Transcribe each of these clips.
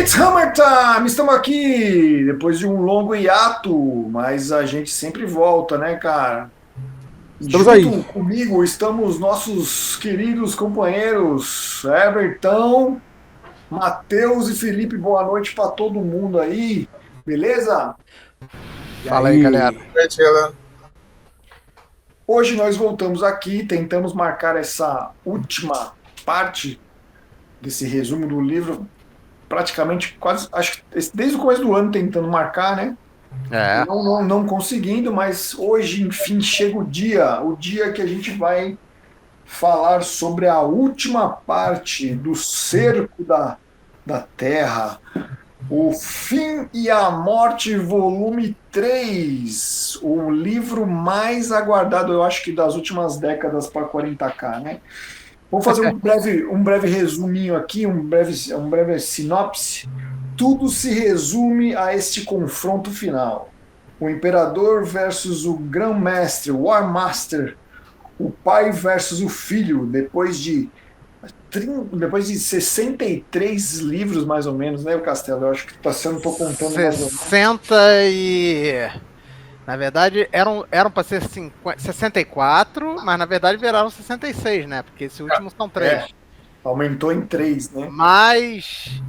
It's Hammer Time! Estamos aqui depois de um longo hiato, mas a gente sempre volta, né, cara? Estamos aí. Junto comigo estamos nossos queridos companheiros Everton, Matheus e Felipe. Boa noite para todo mundo aí, beleza? E Fala aí, galera. aí? Hoje nós voltamos aqui, tentamos marcar essa última parte desse resumo do livro, praticamente quase, acho que desde o começo do ano tentando marcar, né? É, Não conseguindo, mas hoje, enfim, chega o dia que a gente vai falar sobre a última parte do cerco da Terra, o Fim e a Morte, volume 3, o livro mais aguardado, eu acho que das últimas décadas para 40K, né? Vamos fazer um breve resuminho aqui, um breve sinopse. Tudo se resume a este confronto final. O Imperador versus o Grão-Mestre, o War Master, o pai versus o filho, depois de 63 livros, mais ou menos, né, o Castelo? Eu acho que está sendo, estou contando mais ou menos. 60 e... Na verdade, eram para ser 64, mas na verdade viraram 66, né? Porque esse último são 3. É, aumentou em 3, né? Mais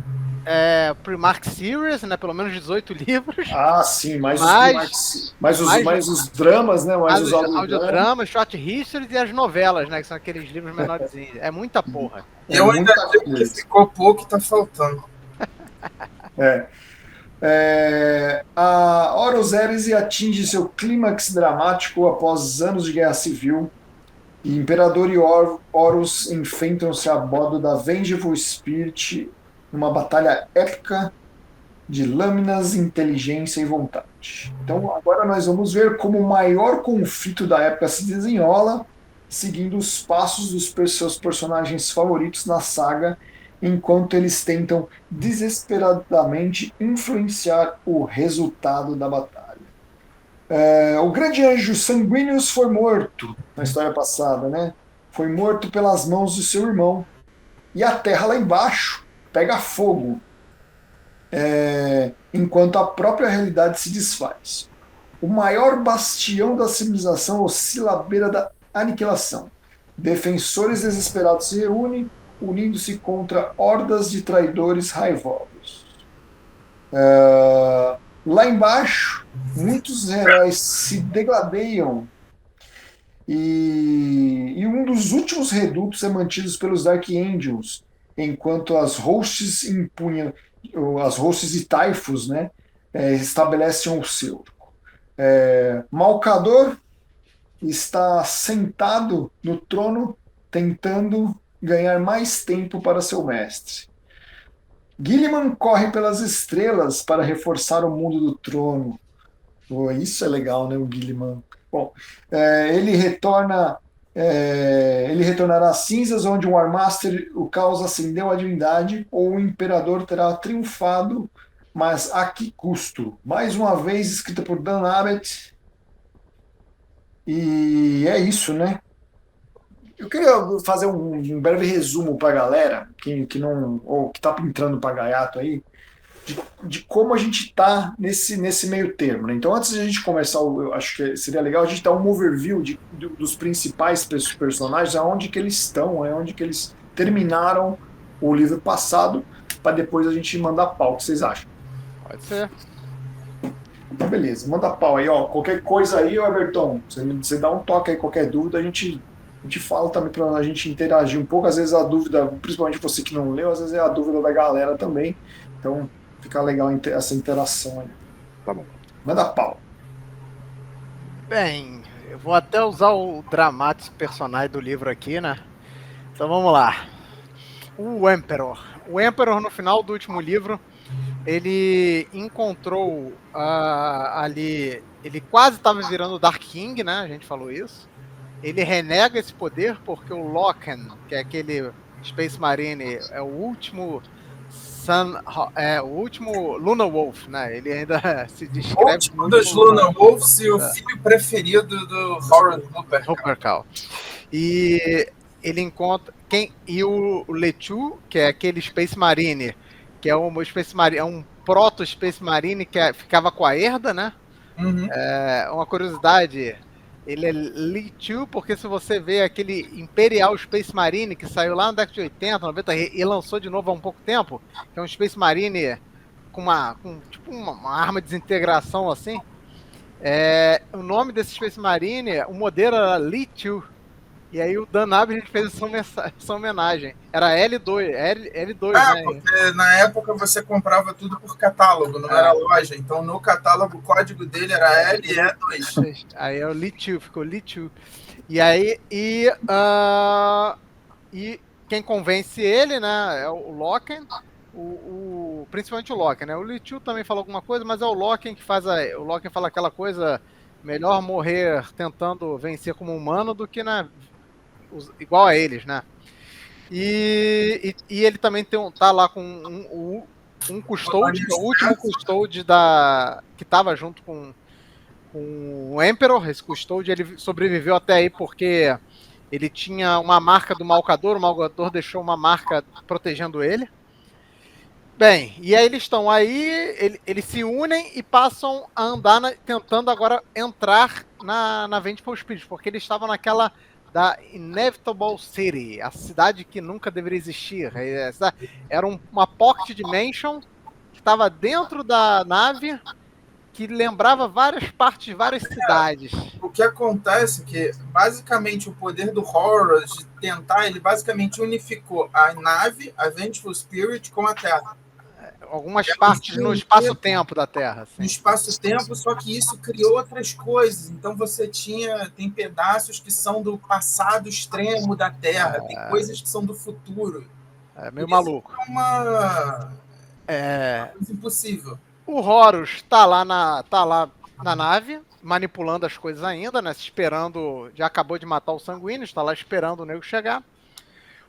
Primarch Series, né? Pelo menos 18 livros. Ah, sim, mais Mais, mais os dramas, né? Mais os os audiodramas. audiodramas, short histories e as novelas, né? Que são aqueles livros menorzinhos. É muita porra. É Eu ainda muita digo que coisa. ficou pouco e tá faltando. A Horus Heresy atinge seu clímax dramático após anos de guerra civil, e Imperador e Horus enfrentam-se a bordo da Vengeful Spirit numa batalha épica de lâminas, inteligência e vontade. Então agora nós vamos ver como o maior conflito da época se desenrola, seguindo os passos dos seus personagens favoritos na saga, enquanto eles tentam desesperadamente influenciar o resultado da batalha. O grande anjo Sanguinius foi morto na história passada, né? Foi morto pelas mãos do seu irmão. E a terra lá embaixo pega fogo, enquanto a própria realidade se desfaz. O maior bastião da civilização oscila à beira da aniquilação. Defensores desesperados se reúnem, unindo-se contra hordas de traidores raivosos. Lá embaixo, muitos heróis se degladeiam e um dos últimos redutos é mantido pelos Dark Angels, enquanto as hosts de Typhus, né, estabelecem o seu. Malcador está sentado no trono, tentando ganhar mais tempo para seu mestre. Gilliman corre pelas estrelas para reforçar o mundo do trono. Oh, isso é legal, né, o Gilliman? Bom, ele retornará às cinzas, onde um Warmaster, o caos acendeu a divindade, ou o Imperador terá triunfado, mas a que custo? Mais uma vez, escrita por Dan Abnett. E é isso, né? Eu queria fazer um breve resumo para a galera que não, ou que está entrando para Gaiato aí, de como a gente está nesse meio termo, né? Então, antes de a gente começar, eu acho que seria legal a gente dar um overview dos principais personagens, aonde que eles estão, onde que eles terminaram o livro passado, para depois a gente mandar pau. O que vocês acham? Pode ser. Então, beleza, manda pau aí, ó. Qualquer coisa aí, Everton, você dá um toque aí, qualquer dúvida, a gente fala também para a gente interagir um pouco. Às vezes a dúvida, principalmente você que não leu, às vezes é a dúvida da galera também. Então, fica legal essa interação aí. Tá bom. Manda pau. Bem, eu vou até usar o dramático personagem do livro aqui, né? Então vamos lá. O Emperor. O Emperor, no final do último livro, ele encontrou ali... Ele quase estava virando o Dark King, né? A gente falou isso. Ele renega esse poder porque o Loken, que é aquele Space Marine, é o último o último Luna Wolf, né? Ele ainda se descreve O último dos Luna Wolves e o filho preferido do Howard Lupercal. E ele encontra e o Lechu, que é aquele Space Marine que é um Space Marine, é um proto Space Marine que ficava com a Herda, né? Uhum. Uma curiosidade, ele é Lee-2, porque se você vê aquele Imperial Space Marine que saiu lá na década de 80, 90 e lançou de novo há um pouco tempo, que é um Space Marine com tipo uma arma de desintegração assim. O nome desse Space Marine, o modelo era Lee-2. E aí o Dan Abnett fez essa homenagem. Era L2, né? Porque na época você comprava tudo por catálogo, não era loja. Então no catálogo o código dele era LE2. Aí é o Lee-2, ficou Lee-2. E aí, e quem convence ele, né, é o Loken, principalmente o Loken, né? O Lee-2 também falou alguma coisa, mas é o Loken que o Loken fala aquela coisa, melhor morrer tentando vencer como humano do que igual a eles, né? E ele também tá lá com um custódio, o último custódio que tava junto com o Emperor. Esse custódio, ele sobreviveu até aí porque ele tinha uma marca do Malcador, o Malcador deixou uma marca protegendo ele. Bem, e aí eles estão aí, eles se unem e passam a andar tentando agora entrar na Vengeful Spirit, porque eles estavam naquela da Inevitable City, a cidade que nunca deveria existir. Era uma pocket dimension que estava dentro da nave, que lembrava várias partes de várias cidades. O que acontece é que, basicamente, o poder do Horus de tentar, ele basicamente unificou a nave, a Vengeful Spirit, com a Terra. Algumas partes no espaço-tempo da Terra. Assim. No espaço-tempo, só que isso criou outras coisas. Então você tem pedaços que são do passado extremo da Terra, tem coisas que são do futuro. É meio maluco. É uma coisa impossível. O Horus tá lá na nave, manipulando as coisas ainda, né? Esperando. Já acabou de matar o Sanguíneo, está lá esperando o nego chegar.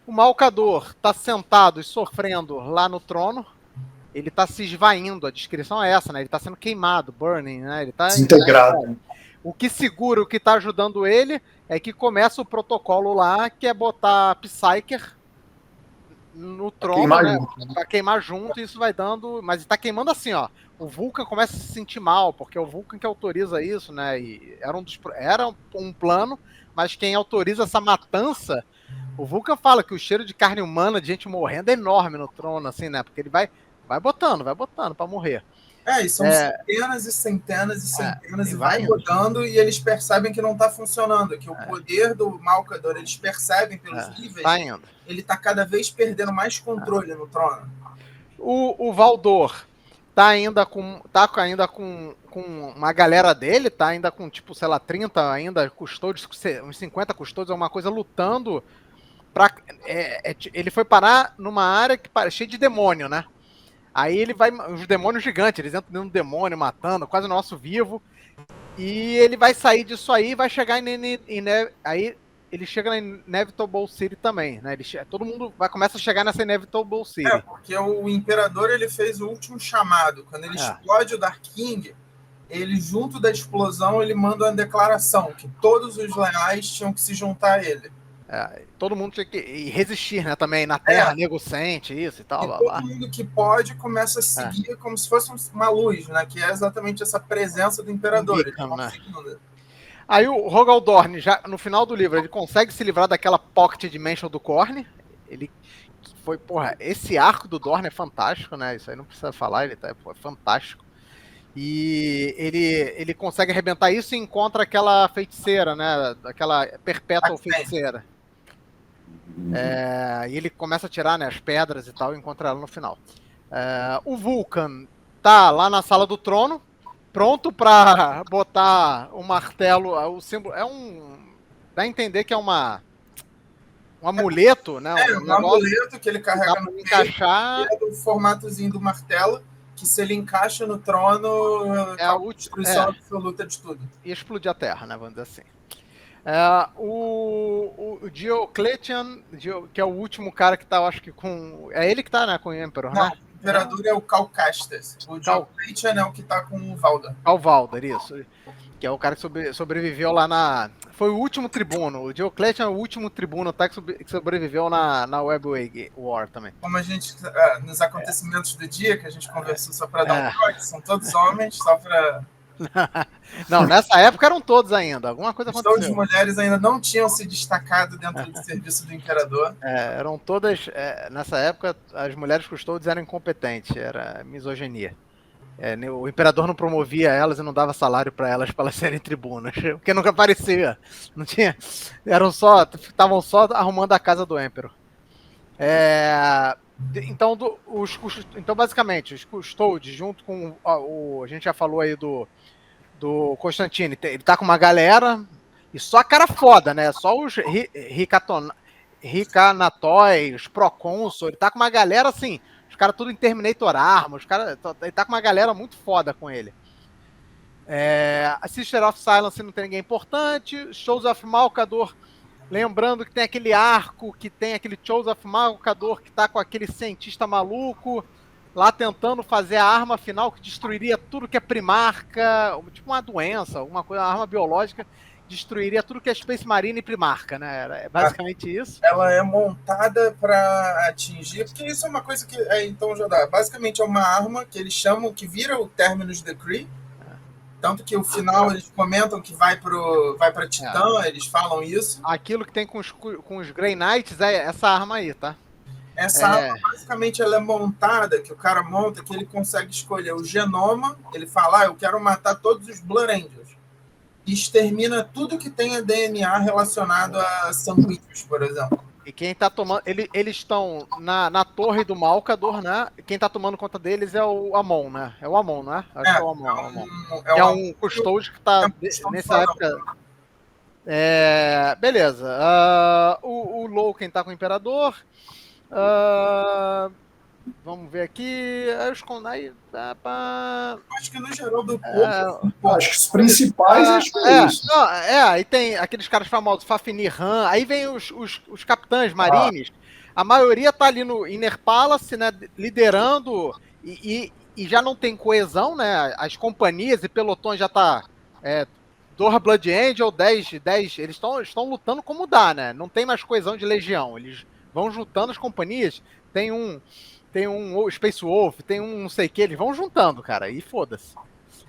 O Malcador tá sentado e sofrendo lá no trono. Ele tá se esvaindo, a descrição é essa, né? Ele tá sendo queimado, burning, né? Ele tá desintegrado. O que segura, o que tá ajudando ele é que começa o protocolo lá, que é botar Psyker no trono, né? Pra queimar junto, e isso vai dando. Mas tá queimando assim, ó. O Vulcan começa a se sentir mal, porque é o Vulcan que autoriza isso, né? E era um plano, mas quem autoriza essa matança. O Vulcan fala que o cheiro de carne humana, de gente morrendo, é enorme no trono, assim, né? Porque ele vai botando pra morrer. E são centenas e centenas e centenas, e vai botando, e eles percebem que não tá funcionando, que o poder do Malcador, eles percebem pelos níveis, ele tá cada vez perdendo mais controle no trono. O Valdor tá ainda com uma galera dele, tá ainda com, tipo, sei lá, 30 ainda custódios, uns 50 custódios, alguma coisa, lutando ele foi parar numa área cheia de demônio, né? Aí ele vai, os demônios gigantes, eles entram dentro do demônio, matando, quase o nosso vivo. E ele vai sair disso aí e vai chegar aí ele chega na Inevitable City também, né? Todo mundo começa a chegar nessa Inevitable City. Porque o Imperador, ele fez o último chamado. Quando ele explode o Dark King, ele, junto da explosão, ele manda uma declaração que todos os leais tinham que se juntar a ele. Todo mundo tinha que resistir, né, também, na Terra, nego sente isso e tal. E todo mundo que pode começa a seguir como se fosse uma luz, né, que é exatamente essa presença do Imperador. Aí o Rogal Dorn, já no final do livro, ele consegue se livrar daquela Pocket Dimension do Khorne. Ele foi, esse arco do Dorn é fantástico, né, isso aí não precisa falar, ele é fantástico. E ele consegue arrebentar isso e encontra aquela feiticeira, né, aquela Perpetual feiticeira. E ele começa a tirar, né, as pedras e tal, e encontra ela no final. O Vulcan tá lá na sala do trono, pronto para botar o martelo, o símbolo. Dá a entender que é um amuleto, né? Um amuleto que ele carrega no encaixar. É do formatozinho do martelo, que se ele encaixa no trono, é a destruição absoluta de tudo. E explodir a Terra, né? Vamos dizer assim. O Diocletian, que é o último cara que tá, eu acho que com. É ele que tá, né? Com o Emperor, não, né? O Imperador é o Calcastes. O Diocletian é o que tá com o Valdor. O Valdor, isso. Que é o cara que sobreviveu lá na foi o último tribuno. O Diocletian é o último tribuno, tá, que sobreviveu na Web War também. Como a gente, nos acontecimentos do dia, que a gente conversou só para dar um trote, são todos homens, só para... Não, nessa época eram todos ainda. Alguma coisa aconteceu. Todas as mulheres ainda não tinham se destacado dentro do serviço do imperador. Eram todas... nessa época, as mulheres custodes eram incompetentes. Era misoginia. O imperador não promovia elas e não dava salário para elas serem tribunas. Porque nunca aparecia. Não tinha... Estavam só arrumando a casa do Emperor. Então, basicamente, os custodes, junto com a gente já falou aí do Constantine, ele tá com uma galera, e só a cara foda, né? Só os Ricanatói, os Procônsul, ele tá com uma galera assim, os caras tudo em Terminator Arma, ele tá com uma galera muito foda com ele. A Sister of Silence não tem ninguém importante, Shows of Malcador, lembrando que tem aquele arco, que tem aquele Shows of Malcador que tá com aquele cientista maluco, lá tentando fazer a arma final que destruiria tudo que é primarca, tipo uma doença, alguma coisa, uma arma biológica, destruiria tudo que é Space Marine e primarca, né? É basicamente isso. Ela é montada para atingir, porque isso é uma coisa que, então já dá, basicamente é uma arma que eles chamam, que vira o Terminus Decree, tanto que o final eles comentam que vai para Titã, eles falam isso. Aquilo que tem com os Grey Knights é essa arma aí, tá? Essa arma, basicamente, ela é montada, que o cara monta, que ele consegue escolher o genoma, ele fala, eu quero matar todos os Blood Angels. E extermina tudo que tenha DNA relacionado a sanguíneos, por exemplo. E quem tá tomando... Eles estão na torre do Malcador, né? Quem tá tomando conta deles é o Amon, né? É o Amon, né? Acho que é o Amon. É um custódio que tá nessa época... beleza. O Loken tá com o Imperador... vamos ver aqui. Acho que no geral do povo. Acho que os principais acho que é isso. Aí tem aqueles caras famosos, Fafnir Han, aí vem os capitães marines. A maioria tá ali no Inner Palace, né? Liderando e já não tem coesão, né? As companhias e pelotões já tá. Dor Blood Angel, 10, eles estão lutando como dá, né? Não tem mais coesão de legião. Eles vão juntando as companhias, tem um Space Wolf, tem um não sei o que, eles vão juntando, cara, e foda-se.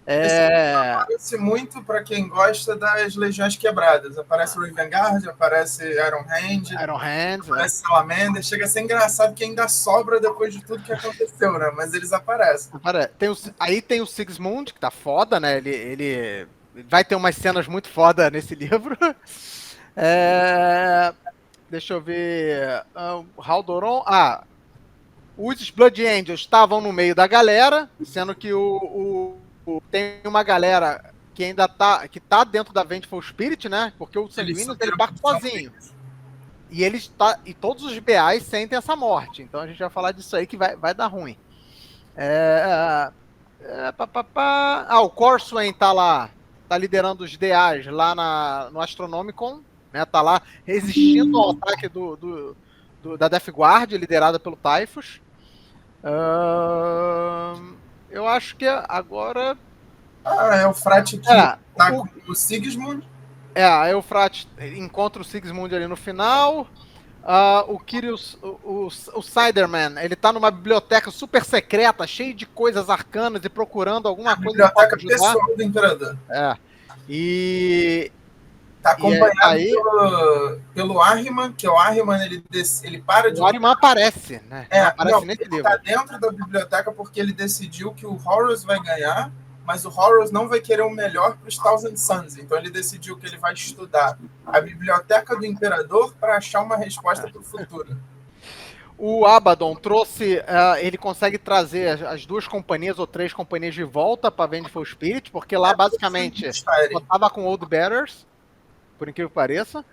Aparece muito pra quem gosta das legiões quebradas. Aparece o Raven Guard, aparece Iron Hand, aparece Salamander. Chega a ser engraçado que ainda sobra depois de tudo que aconteceu, né? Mas eles aparecem. Aí tem o Sigismund, que tá foda, né? Ele vai ter umas cenas muito foda nesse livro. Deixa eu ver. Haldoron. Os Blood Angels estavam no meio da galera, sendo que tem uma galera que ainda tá dentro da Vengeful Spirit, né? Porque o Sanguíneos ele parte sozinho. E todos os BAs sentem essa morte. Então a gente vai falar disso aí que vai dar ruim. O Corswain tá lá, tá liderando os DAs lá no Astronomicon. Né, tá lá resistindo ao ataque da Death Guard, liderada pelo Typhus. Eu acho que agora... é o Frate que tá com o Sigismund. A Eufrate encontra o Sigismund ali no final. O Kyrios, o Siderman, ele tá numa biblioteca super secreta, cheia de coisas arcanas e procurando alguma coisa. Biblioteca pessoal do Imperador. E... Tá acompanhado pelo Ahriman, que o Ahriman ele para de... O Ahriman aparece, né? Aparece nesse livro. Ele tá dentro da biblioteca porque ele decidiu que o Horus vai ganhar, mas o Horus não vai querer o melhor para os Thousand Suns. Então ele decidiu que ele vai estudar a biblioteca do Imperador para achar uma resposta para o futuro. O Abaddon trouxe... ele consegue trazer as 2 companhias ou 3 companhias de volta para Vengeful Spirit, porque lá basicamente eu tava com Old Bearers, por incrível que pareça.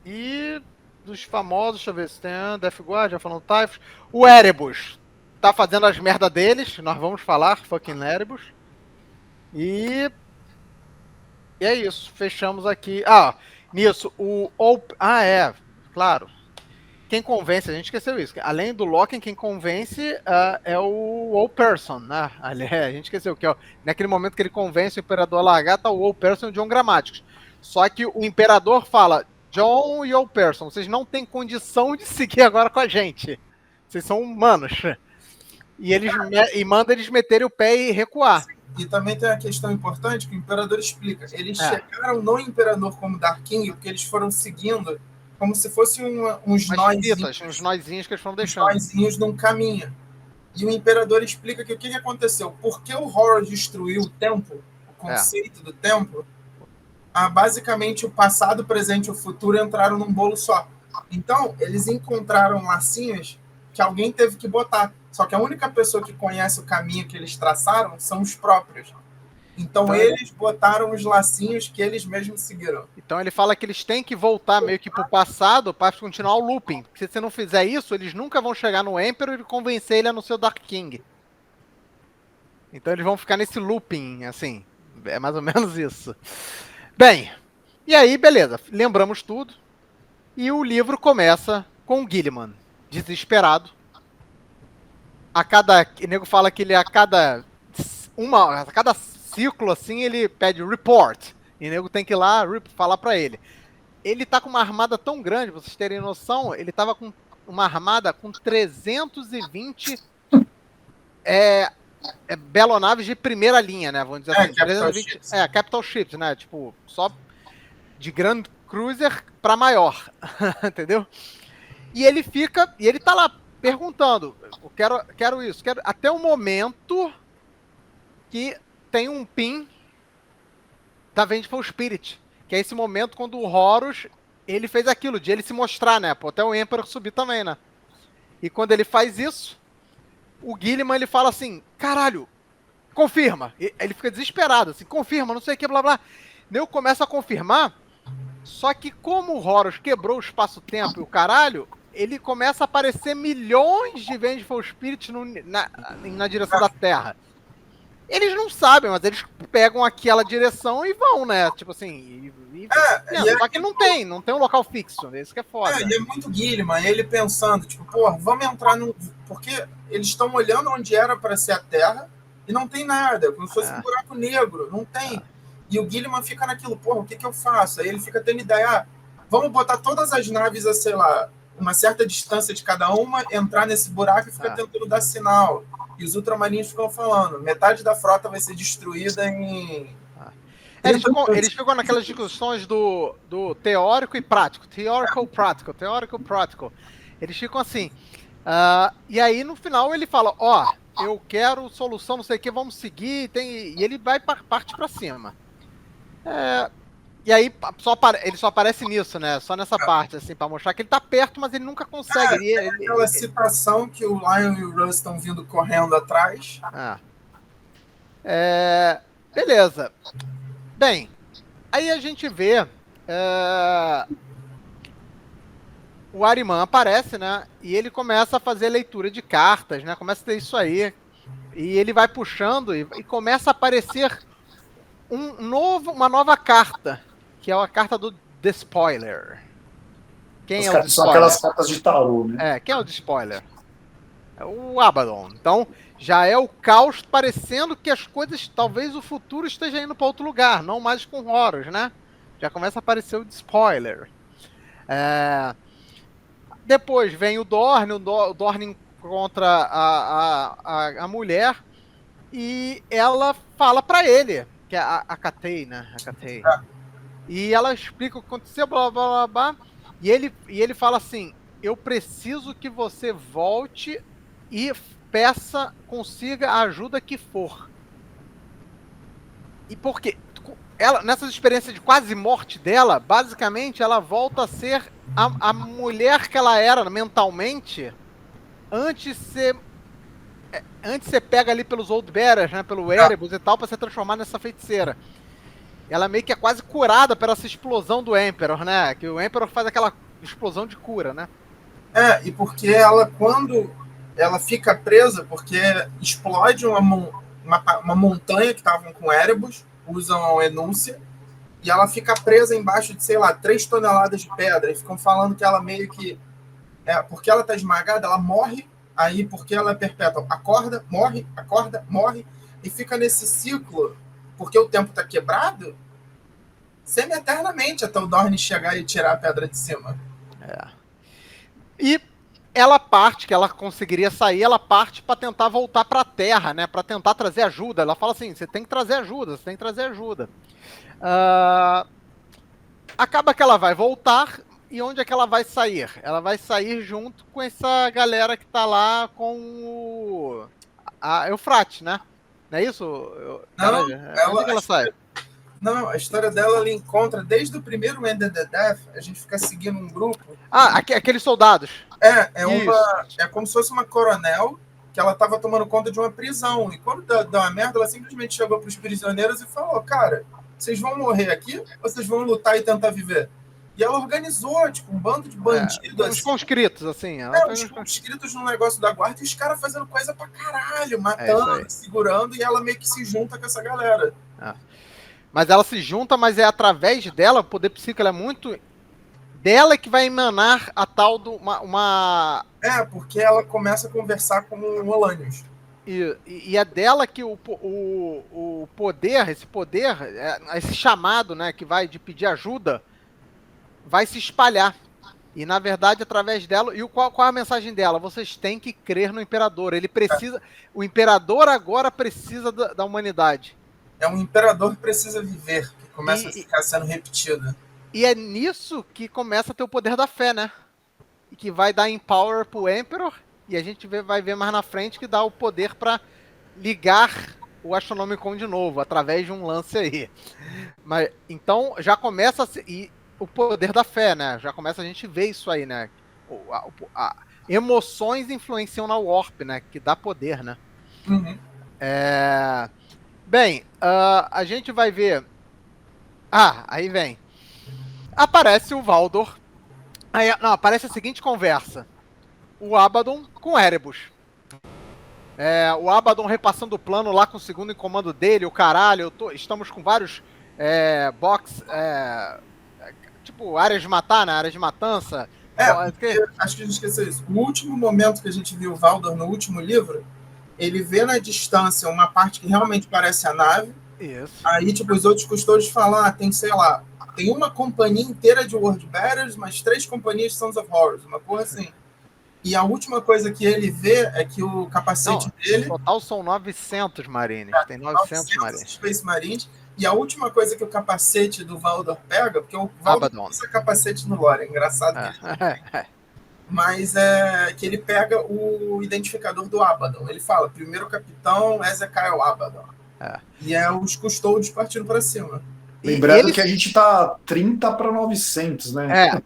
E dos famosos, deixa eu ver se tem Death Guard, já falando Typhus. O Erebus tá fazendo as merda deles, nós vamos falar, fucking Erebus. E é isso, fechamos aqui. Nisso, claro. quem convence, a gente esqueceu isso. Além do Loken, quem convence é o Old Person, né? A gente esqueceu que naquele momento que ele convence o Imperador a largar, tá o Old Person e o John Grammaticus. Só que o Imperador fala, John e Old Person, vocês não têm condição de seguir agora com a gente. Vocês são humanos. E manda eles meterem o pé e recuar. E também tem a questão importante que o Imperador explica. Eles chegaram no Imperador como Dark King porque eles foram seguindo como se fossem uns nóizinhos que eles foram deixando. Uns nóizinhos num caminho. E o Imperador explica que o que aconteceu? Porque o Horus destruiu o templo, o conceito do templo, basicamente o passado, o presente e o futuro entraram num bolo só. Então, eles encontraram lacinhos que alguém teve que botar. Só que a única pessoa que conhece o caminho que eles traçaram são os próprios. Então eles botaram os lacinhos que eles mesmos seguiram. Então ele fala que eles têm que voltar meio que pro passado para continuar o looping. Porque se você não fizer isso, eles nunca vão chegar no Emperor e convencer ele a não ser o Dark King. Então eles vão ficar nesse looping, assim. É mais ou menos isso. Bem, e aí, beleza. Lembramos tudo. E o livro começa com o Guilliman, desesperado. O nego fala que ele a cada ciclo assim ele pede report e o nego tem que ir lá falar pra ele. Ele tá com uma armada tão grande, pra vocês terem noção, ele tava com uma armada com 320 belonaves de primeira linha, né? Vamos dizer assim, Capital Ships, né? Tipo, só de Grand Cruiser pra maior, entendeu? E ele tá lá perguntando, eu quero isso, até o momento que tem um pin da Vengeful Spirit, que é esse momento quando o Horus, ele fez aquilo, de ele se mostrar, né, até o Emperor subir também, né, e quando ele faz isso, o Guilliman, ele fala assim, caralho, confirma, ele fica desesperado, assim, confirma, não sei o que, blá blá, eu começo a confirmar, só que como o Horus quebrou o espaço-tempo e o caralho, ele começa a aparecer milhões de Vengeful Spirits na direção da Terra. Eles não sabem, mas eles pegam aquela direção e vão, né? Tipo assim. Só que não tem um local fixo, né? Isso que é foda. E é muito Guilliman, ele pensando, tipo, porra, vamos entrar no. Porque eles estão olhando onde era para ser a Terra e não tem nada, como se fosse um buraco negro, não tem. E o Guilliman fica naquilo, porra, o que eu faço? Aí ele fica tendo ideia, vamos botar todas as naves a, sei lá, uma certa distância de cada uma, entrar nesse buraco e ficar tentando dar sinal. E os ultramarinhos ficam falando, metade da frota vai ser destruída em... Eles ficam naquelas discussões do teórico e prático. Teórico, prático. Eles ficam assim. E aí, no final, ele fala, eu quero solução, não sei o que, vamos seguir. E ele vai parte pra cima. E aí, ele só aparece nisso, né? Só nessa parte, assim, pra mostrar que ele tá perto, mas ele nunca consegue. Aquela citação que o Lion e o Russ estão vindo correndo atrás. Beleza. Bem, aí a gente vê... o Ahriman aparece, né? E ele começa a fazer leitura de cartas, né? Começa a ter isso aí. E ele vai puxando e começa a aparecer uma nova carta. Que é a carta do Despoiler. Quem é o Despoiler? São aquelas cartas de tarô, né? Quem é o Despoiler? É o Abaddon. Então, já é o caos, parecendo que as coisas, talvez o futuro esteja indo para outro lugar, não mais com Horus, né? Já começa a aparecer o Despoiler. Depois vem o Dorne encontra a mulher e ela fala para ele, que é a Katei, né? A Katei. E ela explica o que aconteceu, blá, blá, blá, blá. E ele fala assim, eu preciso que você volte e consiga a ajuda que for. E por quê? Ela, nessas experiências de quase morte dela, basicamente, ela volta a ser a mulher que ela era mentalmente antes de ser pega ali pelos Old Bearers, né? Pelo Erebus e tal, pra ser transformada nessa feiticeira. Ela meio que é quase curada por essa explosão do Emperor, né? Que o Emperor faz aquela explosão de cura, né? E porque ela, quando ela fica presa, porque explode uma montanha que estavam com Erebus, usam a Enúncia, e ela fica presa embaixo de, sei lá, 3 toneladas de pedra, e ficam falando que ela meio que Porque ela tá esmagada, ela morre, aí porque ela é perpétua, acorda, morre, e fica nesse ciclo, porque o tempo tá quebrado, semi-eternamente até o Dorne chegar e tirar a pedra de cima. E ela parte, que ela conseguiria sair, ela parte para tentar voltar para a Terra, né? Para tentar trazer ajuda. Ela fala assim: você tem que trazer ajuda, você tem que trazer ajuda. Acaba que ela vai voltar, e onde é que ela vai sair? Ela vai sair junto com essa galera que tá lá com a Eufrates, né? Não é isso? Não, onde é que ela sai? Não, a história dela ela encontra desde o primeiro End the Death, a gente fica seguindo um grupo. Aqueles soldados. É como se fosse uma coronel que ela estava tomando conta de uma prisão. E quando deu uma merda, ela simplesmente chegou para os prisioneiros e falou: cara, vocês vão morrer aqui ou vocês vão lutar e tentar viver? E ela organizou, tipo, um bando de bandidos. Uns conscritos, assim. Uns conscritos no negócio da guarda e os caras fazendo coisa pra caralho, matando, segurando, e ela meio que se junta com essa galera. Mas ela se junta, mas é através dela, o poder psíquico, ela é muito... Dela que vai emanar a tal do... porque ela começa a conversar com o Olanius. E é dela que o poder, esse chamado, né, que vai de pedir ajuda, vai se espalhar. E, na verdade, através dela... E qual é a mensagem dela? Vocês têm que crer no Imperador. Ele precisa... O Imperador agora precisa da humanidade. Um imperador que precisa viver, que começa a ficar sendo repetido. E é nisso que começa a ter o poder da fé, né? E que vai dar empower pro Emperor, e a gente vai ver mais na frente que dá o poder para ligar o Astronomicon de novo, através de um lance aí. Mas, então, já começa o poder da fé, né? Já começa a gente ver isso aí, né? Emoções influenciam na Warp, né? Que dá poder, né? Uhum. Bem, a gente vai ver... aí vem. Aparece o Valdor. Aparece a seguinte conversa. O Abaddon com Erebus. O Abaddon repassando o plano lá com o segundo em comando dele, o caralho. Estamos com vários tipo, áreas de matar, né? Áreas de matança. Acho que a gente esqueceu isso. O último momento que a gente viu o Valdor no último livro, ele vê na distância uma parte que realmente parece a nave. Isso. Aí, tipo, os outros custores falam, tem, sei lá, tem uma companhia inteira de World Bearers, mas 3 companhias de Sons of Horrors, uma porra assim. E a última coisa que ele vê é que o capacete dele... No total são 900 Marines, tem 900 Marines. Space Marines. E a última coisa que o capacete do Valdor pega, porque o Valdor usa capacete no lore, é engraçado. Mas é que ele pega o identificador do Abaddon. Ele fala, primeiro capitão Ezekiel Abaddon. E os custodios partindo para cima. Lembrando que a gente tá 30 para 900, né?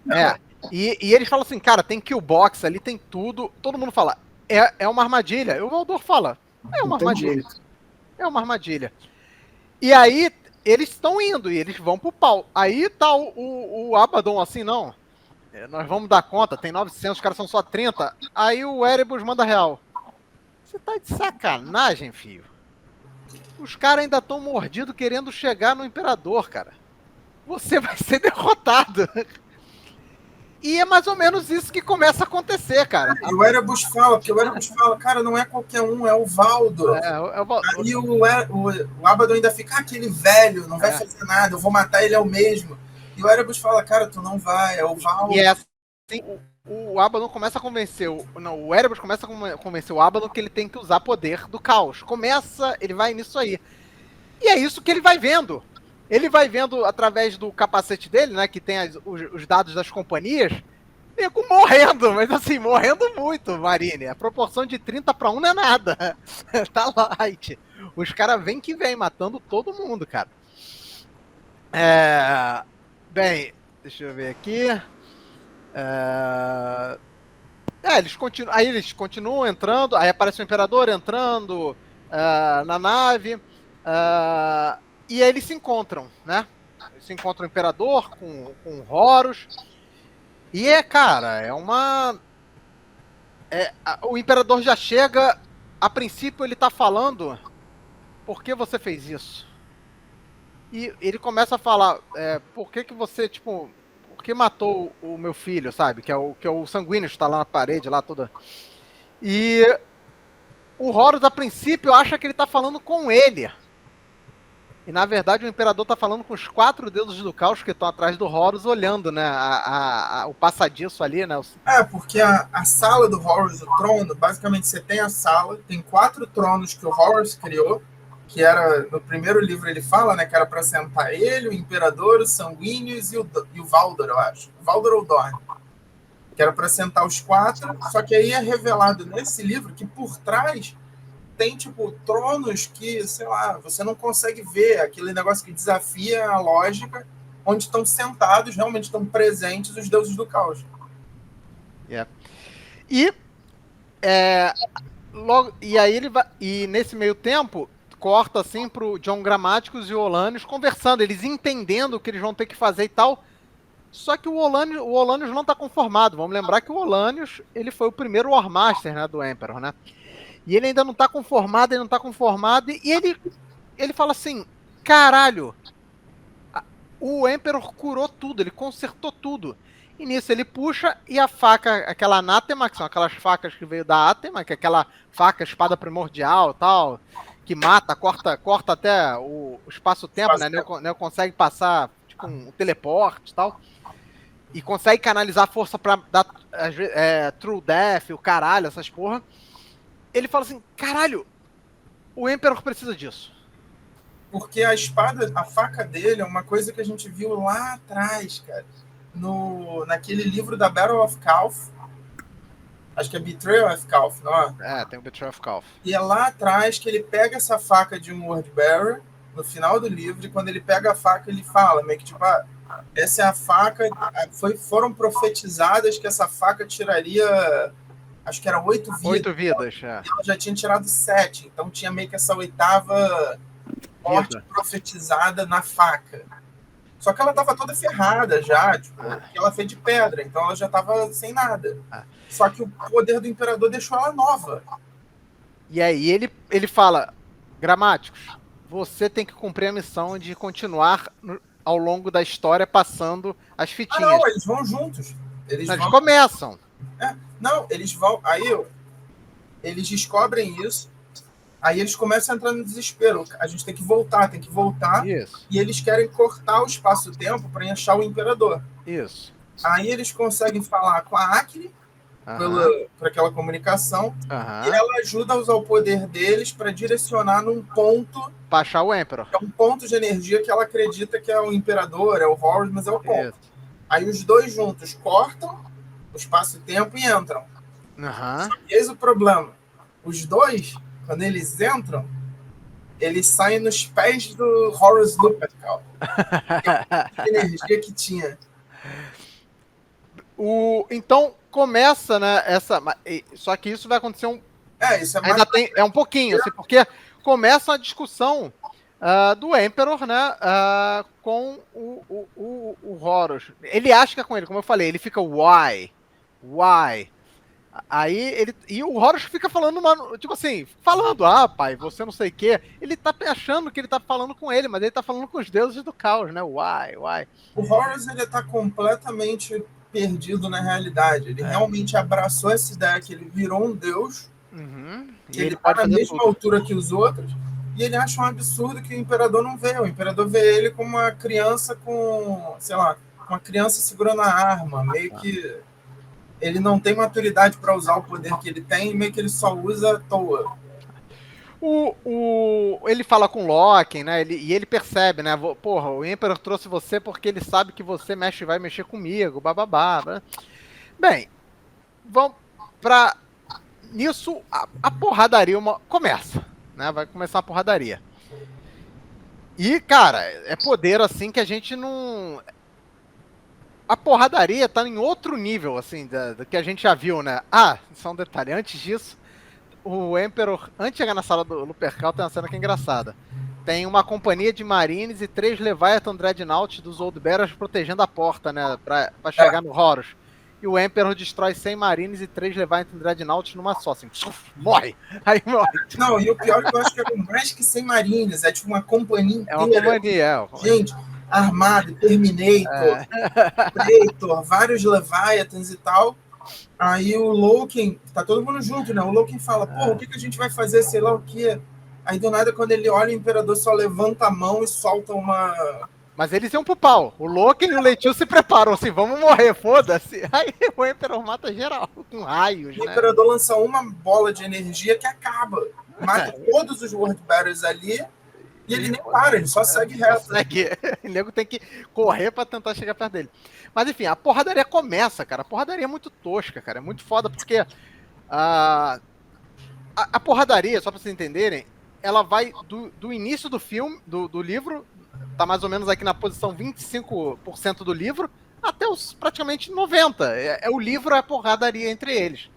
E eles falam assim, cara, tem killbox ali, tem tudo. Todo mundo fala, é uma armadilha. E o Valdor fala, é uma armadilha. É uma armadilha. E aí, eles estão indo, e eles vão pro pau. Aí tá o Abaddon assim, não, nós vamos dar conta, tem 900, os caras são só 30. Aí o Erebus manda real. Você tá de sacanagem, filho. Os caras ainda estão mordidos querendo chegar no Imperador, cara. Você vai ser derrotado. E é mais ou menos isso que começa a acontecer, cara. E o Erebus fala, cara, não é qualquer um, é o Valdor. Aí o Abaddon ainda fica, aquele velho, não vai fazer nada, eu vou matar ele, é o mesmo. E o Erebus fala, cara, tu não vai, é o Valdor. E é assim, o Abaddon começa a convencer, o Erebus começa a convencer o Abaddon que ele tem que usar poder do caos. Ele vai nisso aí. E é isso que ele vai vendo. Ele vai vendo através do capacete dele, né, que tem os dados das companhias, nego morrendo, mas assim, morrendo muito, Marine. A proporção de 30 para 1 não é nada. Tá light. Os caras vêm que vem, matando todo mundo, cara. Bem, deixa eu ver aqui. Eles continuam entrando, aí aparece o Imperador entrando na nave, e aí eles se encontram, né? Eles se encontram o Imperador com o Horus, e cara, o Imperador já chega, a princípio ele tá falando, por que você fez isso? E ele começa a falar, por que você, tipo... Por que matou o meu filho, sabe? Que é o sanguíneo, está lá na parede, lá toda. E o Horus, a princípio, acha que ele tá falando com ele. E, na verdade, o Imperador tá falando com os 4 deuses do caos que estão atrás do Horus, olhando, né, o passadiço ali, né? Porque a sala do Horus, o trono, basicamente você tem a sala, tem 4 tronos que o Horus criou, que era, no primeiro livro ele fala, né, que era para sentar ele, o Imperador, os Sanguíneos e o Valdor, eu acho. O Valdor ou Dorne. Que era para sentar os 4, só que aí é revelado nesse livro que por trás tem, tipo, tronos que, sei lá, você não consegue ver, aquele negócio que desafia a lógica, onde estão sentados, realmente estão presentes os deuses do caos. Yeah. E aí ele vai, e nesse meio tempo corta assim pro John Grammaticus e o Olanius conversando, eles entendendo o que eles vão ter que fazer e tal. Só que o Olanius não tá conformado. Vamos lembrar que o Olanius, ele foi o primeiro War Master, né, do Emperor, né? E ele ainda não tá conformado, e ele fala assim, caralho, o Emperor curou tudo, ele consertou tudo. E nisso ele puxa e a faca, aquela anátema, que são aquelas facas que veio da Átema, que é aquela faca, espada primordial e tal, que mata, corta até o espaço-tempo, né? Não consegue passar, tipo, um teleporte e tal. E consegue canalizar a força pra dar True Death, o caralho, essas porra. Ele fala assim, caralho, o Emperor precisa disso. Porque a espada, a faca dele é uma coisa que a gente viu lá atrás, cara. Naquele livro da Battle of Calth. Acho que é Betrayal of Calth, não é? Tem o Betrayal of Calth. E é lá atrás que ele pega essa faca de um Wordbearer, no final do livro, e quando ele pega a faca, ele fala, meio que tipo, essa é a faca, foram profetizadas que essa faca tiraria, acho que era 8 vidas. 8 vidas, E ela já tinha tirado 7, então tinha meio que essa 8ª morte profetizada na faca. Só que ela estava toda ferrada já, tipo, porque ela fez de pedra, então ela já estava sem nada. Só que o poder do Imperador deixou ela nova. E aí ele fala, Grammaticus, você tem que cumprir a missão de continuar ao longo da história passando as fitinhas. Não, eles vão juntos. Eles começam. Não, eles vão... Aí eles descobrem isso, aí eles começam a entrar no desespero. A gente tem que voltar. Isso. E eles querem cortar o espaço-tempo para achar o Imperador. Isso. Aí eles conseguem falar com a Acre, por aquela comunicação, e ela ajuda a usar o poder deles para direcionar num ponto... Para achar o Emperor. É um ponto de energia que ela acredita que é o Imperador, é o Horus, mas é o ponto. Isso. Aí os dois juntos cortam o espaço-tempo e entram. Eis o problema. Os dois, quando eles entram, eles saem nos pés do Horus Lupercal. Que energia que tinha. Então começa, né, só que isso vai acontecer isso é mais... ainda um pouquinho, assim, porque começa a discussão do Emperor, né, com o Horus. Ele acha que é com ele, como eu falei, ele fica why? Aí e o Horus fica falando, tipo assim, pai, você não sei o quê. Ele tá achando que ele tá falando com ele, mas ele tá falando com os deuses do caos, né? Why? O Horus, ele tá completamente perdido na realidade. Ele realmente abraçou essa ideia que ele virou um deus, que ele tá na mesma altura que os outros, e ele acha um absurdo que o Imperador não vê. O Imperador vê ele como uma criança uma criança segurando a arma, meio que ele não tem maturidade para usar o poder que ele tem, meio que ele só usa à toa. Ele fala com Loki, né? E ele percebe, né? Porra, o Emperor trouxe você porque ele sabe que você vai mexer comigo, bababá. Né? Bem, vamos pra... Nisso, a porradaria começa, né? Vai começar a porradaria. E, cara, é poder assim que a gente não... A porradaria tá em outro nível, assim, do que a gente já viu, né? Só um detalhe, antes disso, o Emperor, antes de chegar na sala do Lupercal, tem uma cena que é engraçada. Tem uma companhia de marines e 3 Leviathan Dreadnoughts dos Old Bearers protegendo a porta, né? Pra chegar no Horus. E o Emperor destrói 100 marines e 3 Leviathan Dreadnoughts numa só, assim. Morre! Aí morre. Não, e o pior é que eu acho que é mais que 100 marines. É tipo uma companhia inteira. É uma companhia, Gente, armado, Terminator, Predator, vários Leviathans e tal. Aí o Loken, tá todo mundo junto, né? O Loken fala, pô, o que a gente vai fazer, sei lá o quê? Aí do nada, quando ele olha, o Imperador só levanta a mão e solta uma... Mas eles iam pro pau. O Loken e o Leitil se preparam assim, vamos morrer, foda-se. Aí o Emperor mata geral, com raios, O Imperador lança uma bola de energia que acaba. Mata todos os World Bearers ali e ele nem para, ele só segue reto. O nego tem que correr pra tentar chegar perto dele. Mas enfim, a porradaria começa, cara. A porradaria é muito tosca, cara. É muito foda porque a porradaria, só pra vocês entenderem, ela vai do início do filme, do livro, tá mais ou menos aqui na posição 25% do livro, até os praticamente 90%. O livro é a porradaria entre eles.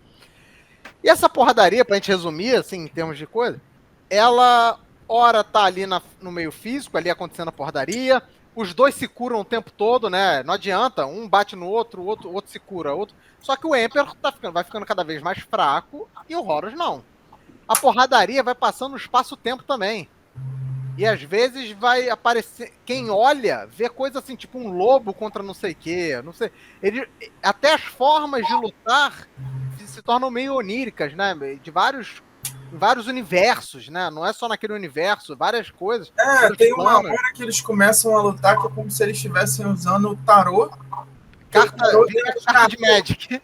E essa porradaria, pra gente resumir, assim, em termos de coisa, ela, ora, tá ali no meio físico, ali acontecendo a porradaria, os dois se curam o tempo todo, né? Não adianta, um bate no outro, o outro se cura, outro. Só que o Emperor vai ficando cada vez mais fraco e o Horus não. A porradaria vai passando no espaço-tempo também. E às vezes vai aparecer. Quem olha, vê coisa assim, tipo um lobo contra não sei o quê. Não sei. Até as formas de lutar se tornam meio oníricas, né? De vários universos, né? Não é só naquele universo, várias coisas. Tem uma hora que eles começam a lutar que é como se eles estivessem usando o tarô. Carta de Magic.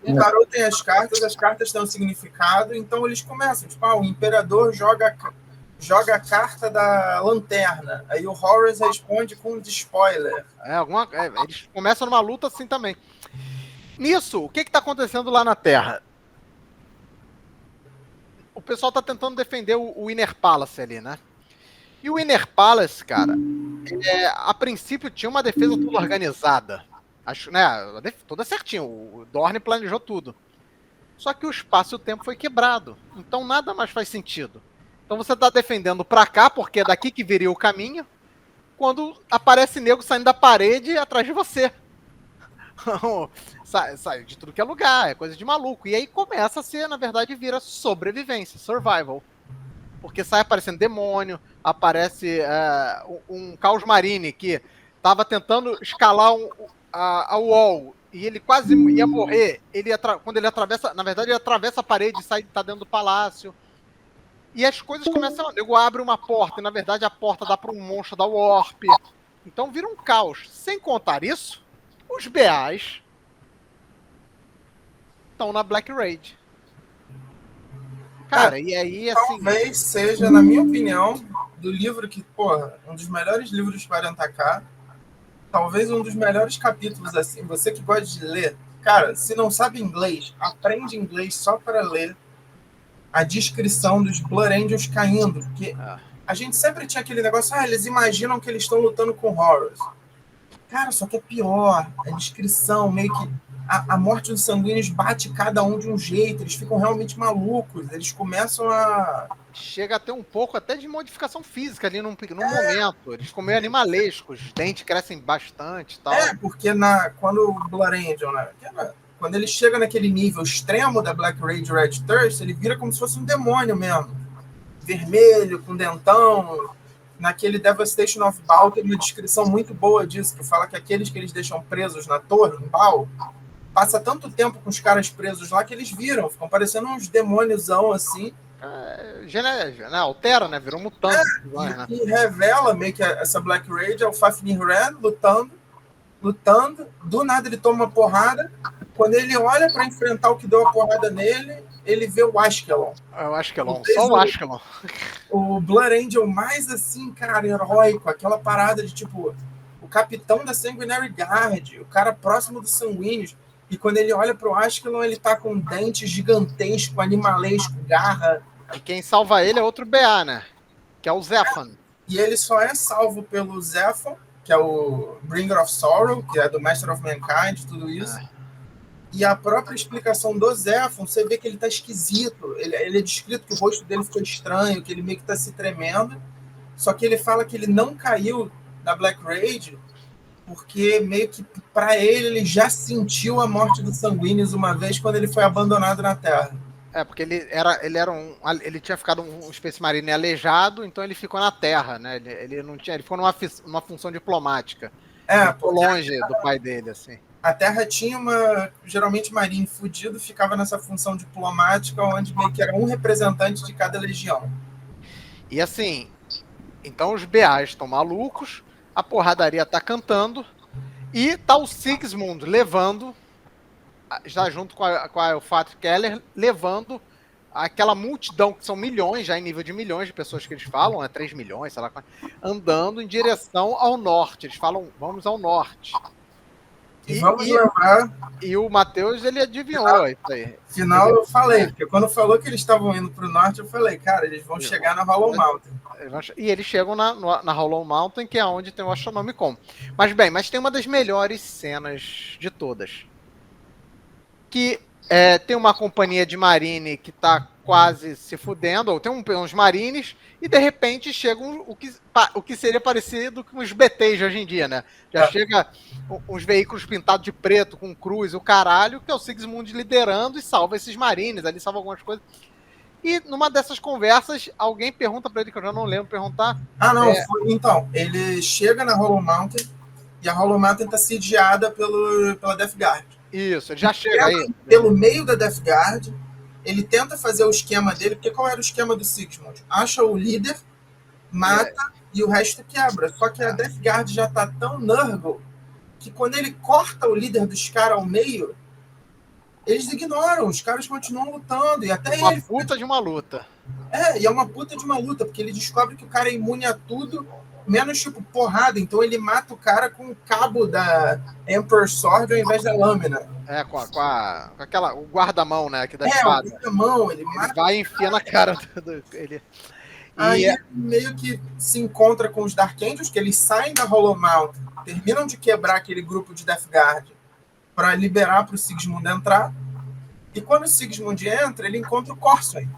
O tarô tem as cartas têm um significado, então eles começam, tipo, o Imperador joga a carta da lanterna, aí o Horus responde com um spoiler. Eles começam numa luta assim também. Nisso, o que tá acontecendo lá na Terra? O pessoal tá tentando defender o Inner Palace ali, né? E o Inner Palace, cara, a princípio tinha uma defesa toda organizada. Acho, né, toda certinho. O Dorne planejou tudo. Só que o espaço e o tempo foi quebrado. Então nada mais faz sentido. Então você tá defendendo pra cá, porque é daqui que viria o caminho, quando aparece nego saindo da parede atrás de você. Sai de tudo que é lugar, é coisa de maluco. E aí começa a ser, na verdade, vira sobrevivência, survival. Porque sai aparecendo demônio, aparece um Caos Marine que tava tentando escalar a wall e ele quase ia morrer. Quando ele atravessa, na verdade, ele atravessa a parede e tá dentro do palácio. E as coisas começam. O nego abre uma porta e, na verdade, a porta dá para um monstro da Warp. Então vira um caos. Sem contar isso, os BAs estão na Black Raid. Cara, e aí, assim... Talvez seja, na minha opinião, do livro que, porra, um dos melhores livros de 40k, talvez um dos melhores capítulos, assim, você que gosta de ler, cara, se não sabe inglês, aprende inglês só para ler a descrição dos Blood Angels caindo, porque a gente sempre tinha aquele negócio, eles imaginam que eles estão lutando com Horus. Cara, só que é pior, a descrição, meio que a morte dos sanguíneos bate cada um de um jeito, eles ficam realmente malucos, eles começam a... Chega a ter um pouco até de modificação física ali num momento, eles ficam meio animalescos, os dentes crescem bastante e tal. Porque quando o Blood Angel, né, quando ele chega naquele nível extremo da Black Raid Red Thirst, ele vira como se fosse um demônio mesmo, vermelho, com dentão. Naquele Devastation of Baal tem uma descrição muito boa disso, que fala que aqueles que eles deixam presos na torre, em Baal, passa tanto tempo com os caras presos lá que eles viram, ficam parecendo uns demôniozão assim. Altera, né? Virou mutante. E revela meio que essa Black Raid é o Fafnir Ren lutando, do nada ele toma uma porrada, quando ele olha para enfrentar o que deu a porrada nele, ele vê o Ashkelon. O Ashkelon, só o Ashkelon. O Blood Angel mais assim, cara, heróico, aquela parada de tipo, o capitão da Sanguinary Guard, o cara próximo dos sanguíneos, e quando ele olha pro Ashkelon, ele tá com dentes gigantesco, animalesco, garra. E quem salva ele é outro BA, né? Que é o Zephon. E ele só é salvo pelo Zephon, que é o Bringer of Sorrow, que é do Master of Mankind, tudo isso. E a própria explicação do Zephon, você vê que ele tá esquisito. Ele é descrito que o rosto dele ficou estranho, que ele meio que tá se tremendo. Só que ele fala que ele não caiu da Black Raid porque meio que para ele já sentiu a morte dos sanguíneos uma vez quando ele foi abandonado na Terra. porque ele tinha ficado um Space Marine aleijado, então ele ficou na Terra, né? Ele não tinha, ele ficou numa função diplomática. Ficou longe do pai dele, assim. A Terra tinha geralmente Marine fudido, ficava nessa função diplomática, onde meio que era um representante de cada legião. E assim, então os BAs estão malucos, a porradaria tá cantando, e tá o Sigismund levando, já junto com a Elfat Keller, levando aquela multidão, que são milhões, já em nível de milhões de pessoas que eles falam, 3 milhões, sei lá, andando em direção ao norte. Eles falam, vamos ao norte. E o Matheus, ele adivinhou isso aí. Final eu falei, porque quando falou que eles estavam indo para o norte, eu falei, cara, eles vão chegar na Hollow Mountain. E eles chegam na Hollow Mountain, que é onde tem o Astronomicon. Mas tem uma das melhores cenas de todas. Que tem uma companhia de marine que tá quase se fudendo, ou tem uns marines, e de repente chegam o que seria parecido com os BTs de hoje em dia, né? Já chega uns veículos pintados de preto, com cruz, o caralho, que é o Sigismund liderando e salva esses marines, ali salva algumas coisas. E numa dessas conversas, alguém pergunta pra ele, que eu já não lembro perguntar. Então, ele chega na Hollow Mountain, e a Hollow Mountain tá sediada pela Death Guard. Isso, ele já chega aí. Pelo meio da Death Guard, ele tenta fazer o esquema dele, porque qual era o esquema do Sigismund? Acha o líder, mata e o resto quebra. Só que a Death Guard já tá tão nurgle que quando ele corta o líder dos caras ao meio, eles ignoram, os caras continuam lutando. E até uma puta de uma luta. E é uma puta de uma luta, porque ele descobre que o cara é imune a tudo, menos tipo porrada, então ele mata o cara com o cabo da Emperor Sword ao invés da lâmina. Com aquela, o guarda-mão, né, que dá espada. O guarda-mão, ele mata. Vai e enfia na cara dele. Aí ele meio que se encontra com os Dark Angels, que eles saem da Hollow Mountain, terminam de quebrar aquele grupo de Death Guard para liberar para o Sigismund entrar. E quando o Sigismund entra, ele encontra o Corswain.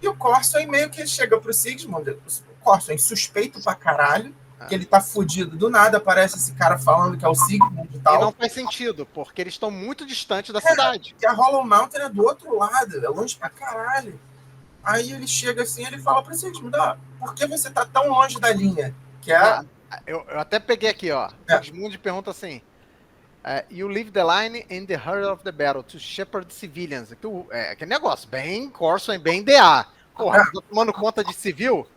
E o Corswain meio que chega pro Sigismund. O Corswain suspeito pra caralho, que ele tá fudido. Do nada aparece esse cara falando que é o Sigismund e tal. E não faz sentido, porque eles estão muito distantes da cidade. Porque a Hollow Mountain é do outro lado, é longe pra caralho. Aí ele chega assim, ele fala pro Sigismund, por que você tá tão longe da linha? Eu até peguei aqui, ó. Sigismund pergunta assim, you leave the line in the heart of the battle to shepherd civilians. Aquele negócio, bem Corswain, bem DA. Porra, tá tomando conta de civil?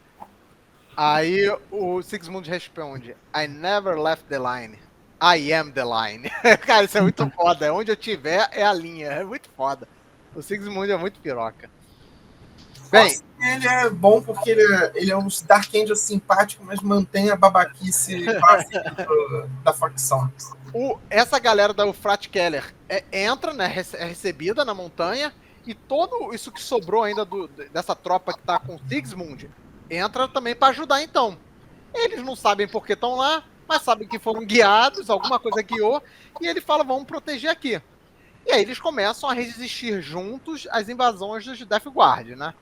Aí o Sigismund responde, I never left the line. I am the line. Cara, isso é muito foda. Onde eu tiver é a linha. É muito foda. O Sigismund é muito piroca. Bem, ele é bom porque ele é um Dark Angel simpático, mas mantém a babaquice da facção. Essa galera da Elfat Keller entra, né, é recebida na montanha, e todo isso que sobrou ainda dessa tropa que tá com o Sigismund entra também para ajudar, então. Eles não sabem por que estão lá, mas sabem que foram guiados, alguma coisa guiou, e ele fala, vamos proteger aqui. E aí eles começam a resistir juntos às invasões dos Death Guard, né?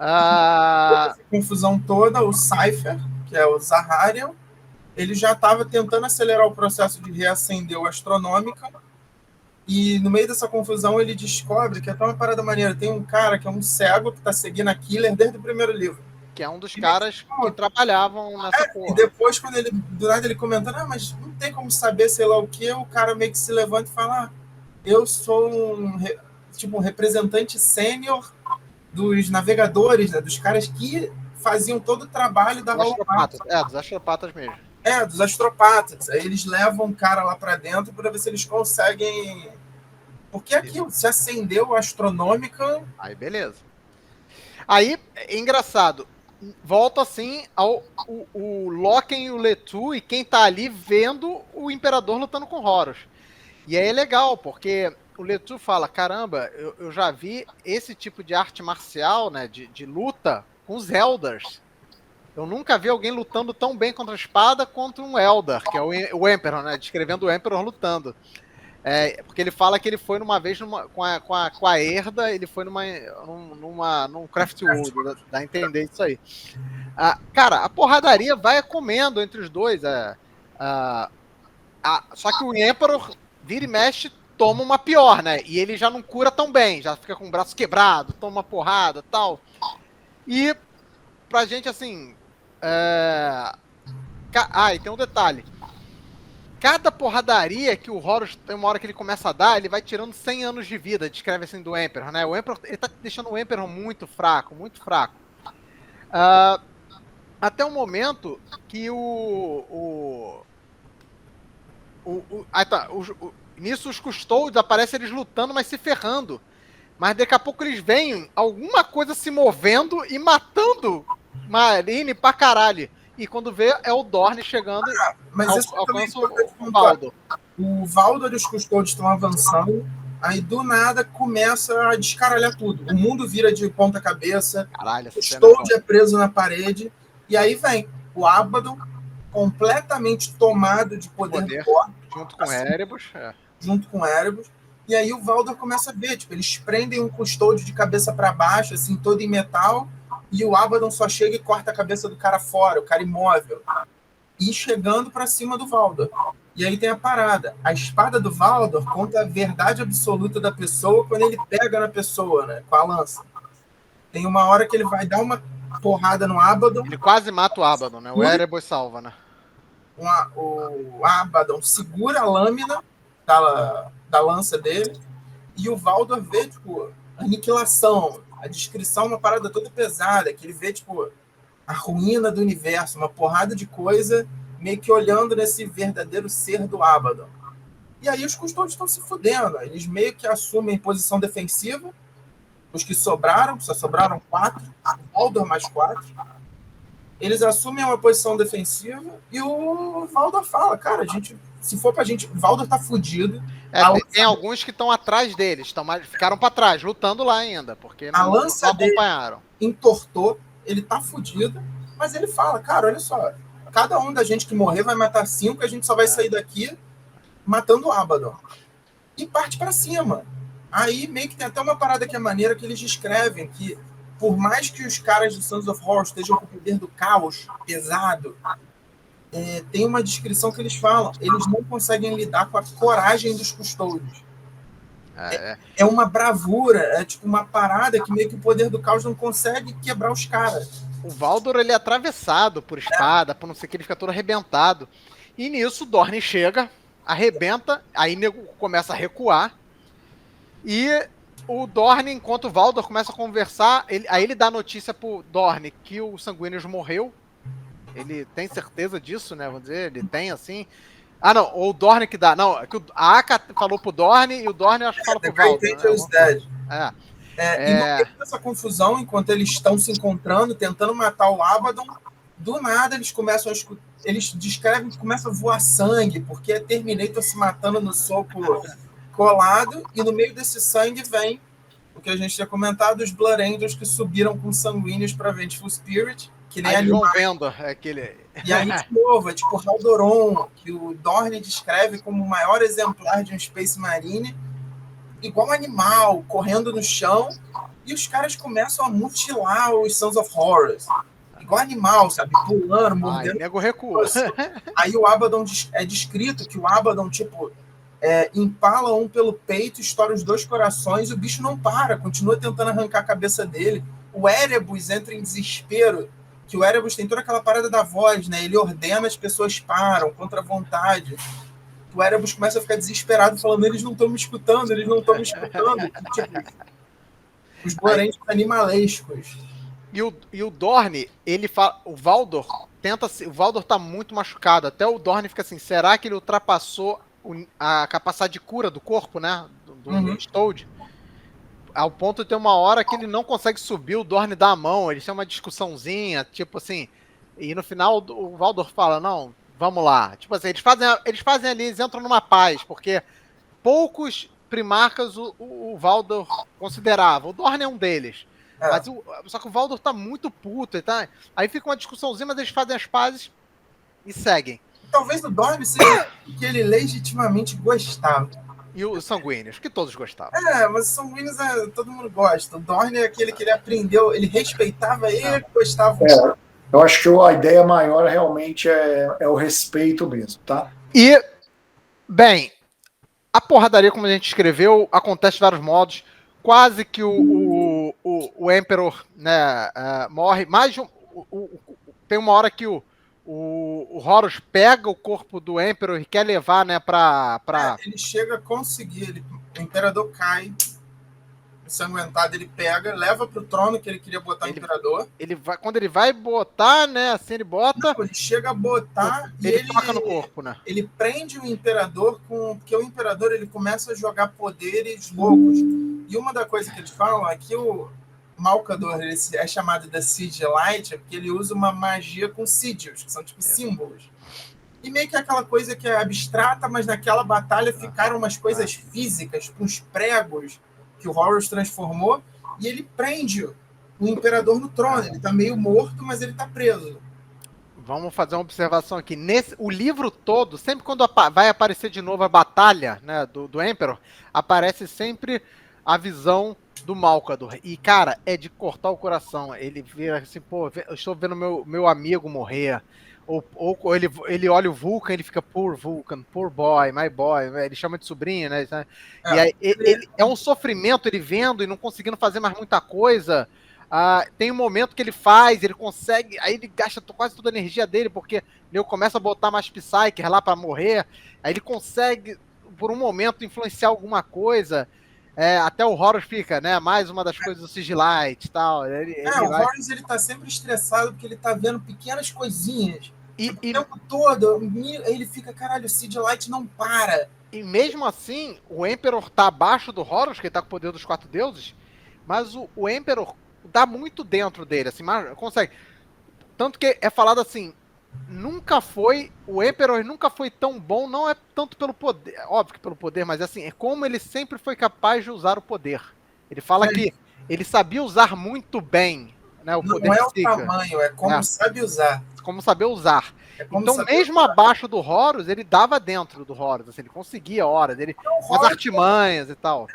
Essa confusão toda, o Cypher, que é o Zaharian, ele já estava tentando acelerar o processo de reacender o Astronômica, e no meio dessa confusão ele descobre que é uma parada maneira. Tem um cara que é um cego que está seguindo a Killer desde o primeiro livro. Que é um dos caras que trabalhavam nessa porra. E depois, quando do nada ele comentando, mas não tem como saber, sei lá o que, o cara meio que se levanta e fala, eu sou um representante sênior dos navegadores, né, dos caras que faziam todo o trabalho da Hollow Mountain. Dos astropatas mesmo. Dos astropatas. Aí eles levam um cara lá pra dentro para ver se eles conseguem... Porque aquilo, se acendeu o Astronômica... Aí, beleza. Aí, é engraçado, volta assim o Loken e o Letu, e quem tá ali vendo o Imperador lutando com Horus. E aí é legal, porque o Letu fala, caramba, eu já vi esse tipo de arte marcial, né, de luta com os Eldars. Eu nunca vi alguém lutando tão bem contra a espada quanto um Eldar, que é o Emperor, né, descrevendo o Emperor lutando. Porque ele fala que ele foi numa vez com a Herda, ele foi num Craft World, dá a entender isso aí. Cara, a porradaria vai comendo entre os dois. Só que o Emperor vira e mexe, toma uma pior, né? E ele já não cura tão bem, já fica com o braço quebrado, toma uma porrada e tal. E pra gente, assim... e tem um detalhe. Cada porradaria que o Horus, tem uma hora que ele começa a dar, ele vai tirando 100 anos de vida, descreve assim, do Emperor, né? O Emperor, ele tá deixando o Emperor muito fraco, muito fraco. Até o momento que nisso os Custódios aparecem eles lutando, mas se ferrando. Mas daqui a pouco eles veem alguma coisa se movendo e matando Marine pra caralho. E quando vê, é o Dorne chegando, mas alcança o Valdor. O Valdor e os Custódios estão avançando, aí do nada começa a descaralhar tudo. O mundo vira de ponta cabeça, o Custódio é preso na parede, e aí vem o Abaddon completamente tomado de poder do Dorne. Junto com Erebus. Junto com Erebus. E aí o Valdor começa a ver, tipo, eles prendem um Custódio de cabeça para baixo, assim, todo em metal, e o Abaddon só chega e corta a cabeça do cara fora, o cara imóvel. E chegando para cima do Valdor. E aí tem a parada. A espada do Valdor conta a verdade absoluta da pessoa quando ele pega na pessoa, né, com a lança. Tem uma hora que ele vai dar uma porrada no Abaddon. Ele quase mata o Abaddon, né? O Erebus salva, né? O Abaddon segura a lâmina da lança dele, e o Valdor vê, tipo, aniquilação, a descrição, uma parada toda pesada, que ele vê, tipo, a ruína do universo, uma porrada de coisa, meio que olhando nesse verdadeiro ser do Abaddon. E aí os Custódios estão se fudendo, eles meio que assumem posição defensiva, os que sobraram, só sobraram 4, o Valdor mais 4, eles assumem uma posição defensiva e o Valdor fala, cara, se for pra gente, o Valdor tá fudido. Tem alguns que estão atrás deles, ficaram pra trás, lutando lá ainda, porque não acompanharam. Entortou, ele tá fudido, mas ele fala, cara, olha só, cada um da gente que morrer vai matar 5, a gente só vai sair daqui matando o Abaddon. E parte pra cima. Aí meio que tem até uma parada que é maneira que eles descrevem, que por mais que os caras do Sons of Horus estejam com o poder do caos pesado, tem uma descrição que eles falam, eles não conseguem lidar com a coragem dos Custódios. É uma bravura, é tipo uma parada que meio que o poder do caos não consegue quebrar os caras. O Valdor, ele é atravessado por espada, por não sei o que, ele fica todo arrebentado. E nisso o Dorne chega, arrebenta, aí o nego começa a recuar, e o Dorne, enquanto o Valdor começa a conversar, aí ele dá notícia pro Dorne que o Sanguíneos morreu. Ele tem certeza disso, né? Vamos dizer, ele tem assim. Ah, não, ou o Dorne que dá. Não, que a Aka falou pro Dorne e o Dorne acho que fala pro Valdor. Né? E no meio dessa confusão, enquanto eles estão se encontrando, tentando matar o Abaddon, do nada eles começam a escutar. Eles descrevem que começa a voar sangue, porque é Terminator se matando no soco colado, e no meio desse sangue vem o que a gente tinha comentado, os Blood Angels que subiram com sanguíneos para Vengeful Spirit, que nem animais. Vendo aquele... E aí, de novo, é tipo Haldoron, que o Dorne descreve como o maior exemplar de um Space Marine, igual um animal, correndo no chão, e os caras começam a mutilar os Sons of Horus. Igual animal, sabe? Pulando, mordendo. Nego recua. Aí o Abaddon é descrito que o Abaddon, tipo, empala um pelo peito, estoura os 2 corações, e o bicho não para, continua tentando arrancar a cabeça dele. O Erebus entra em desespero, que o Erebus tem toda aquela parada da voz, né? Ele ordena, as pessoas param, contra a vontade. O Erebus começa a ficar desesperado, falando, eles não estão me escutando, eles não estão me escutando. Tipo, os Borentes animalescos. E o Dorne, ele fala, o Valdor tá muito machucado, até o Dorne fica assim, será que ele ultrapassou a capacidade de cura do corpo, né, do Custódio, ao ponto de ter uma hora que ele não consegue subir, o Dorne dá a mão, eles têm uma discussãozinha, tipo assim, e no final o Valdor fala, não, vamos lá, tipo assim, eles fazem ali, eles entram numa paz, porque poucos primarcas o Valdor considerava, o Dorne é um deles, mas só que o Valdor tá muito puto, aí fica uma discussãozinha, mas eles fazem as pazes e seguem. Talvez o Dorne seja que ele legitimamente gostava. E os Sanguíneos, que todos gostavam. Mas os Sanguíneos todo mundo gosta. O Dorne é aquele que ele aprendeu, ele respeitava ele, gostava. Eu acho que a ideia maior realmente é o respeito mesmo, tá? E, bem, a porradaria, como a gente escreveu, acontece de vários modos. Quase que o Emperor, né, morre. Tem uma hora que o Horus pega o corpo do Emperor e quer levar, né, pra... Ele chega a conseguir, o Imperador cai, ensanguentado, ele pega, leva pro trono que ele queria botar o Imperador. Quando ele vai botar, né, assim, ele bota... Não, ele chega a botar e ele toca no corpo, né? Ele prende o Imperador porque o Imperador, ele começa a jogar poderes loucos. E uma da coisa que eles falam é que o Malcador, ele é chamado da Sigilite, porque ele usa uma magia com sigils, que são tipo símbolos. E meio que aquela coisa que é abstrata, mas naquela batalha ficaram umas coisas físicas, com os pregos que o Horus transformou, e ele prende o Imperador no trono. Ele tá meio morto, mas ele tá preso. Vamos fazer uma observação aqui. O livro todo, sempre quando vai aparecer de novo a batalha, né, do Emperor, aparece sempre a visão do Malcador. E, cara, é de cortar o coração. Ele vira assim, pô, eu estou vendo meu amigo morrer. Ou ele olha o Vulcan, ele fica, poor Vulcan, poor boy, my boy. Ele chama de sobrinho, né? E aí, ele é um sofrimento, ele vendo e não conseguindo fazer mais muita coisa. Tem um momento que ele consegue, aí ele gasta quase toda a energia dele, porque ele começa a botar mais Psyker lá pra morrer, aí ele consegue, por um momento, influenciar alguma coisa, até o Horus fica, né, mais uma das coisas do Sigilite e tal. O Horus, ele tá sempre estressado, porque ele tá vendo pequenas coisinhas, o tempo todo, ele fica, caralho, o Sigilite não para. E mesmo assim, o Emperor tá abaixo do Horus, que ele tá com o poder dos 4 deuses, mas o Emperor dá muito dentro dele, assim, mas consegue. Tanto que é falado assim, o Emperor nunca foi tão bom, não é tanto pelo poder, óbvio que pelo poder, mas assim, é como ele sempre foi capaz de usar o poder. Ele fala que ele sabia usar muito bem, né, o poder. Não é o tamanho, é como sabe usar. Como saber usar. Então, mesmo abaixo do Horus, ele dava dentro do Horus, assim, ele conseguia horas, as artimanhas e tal.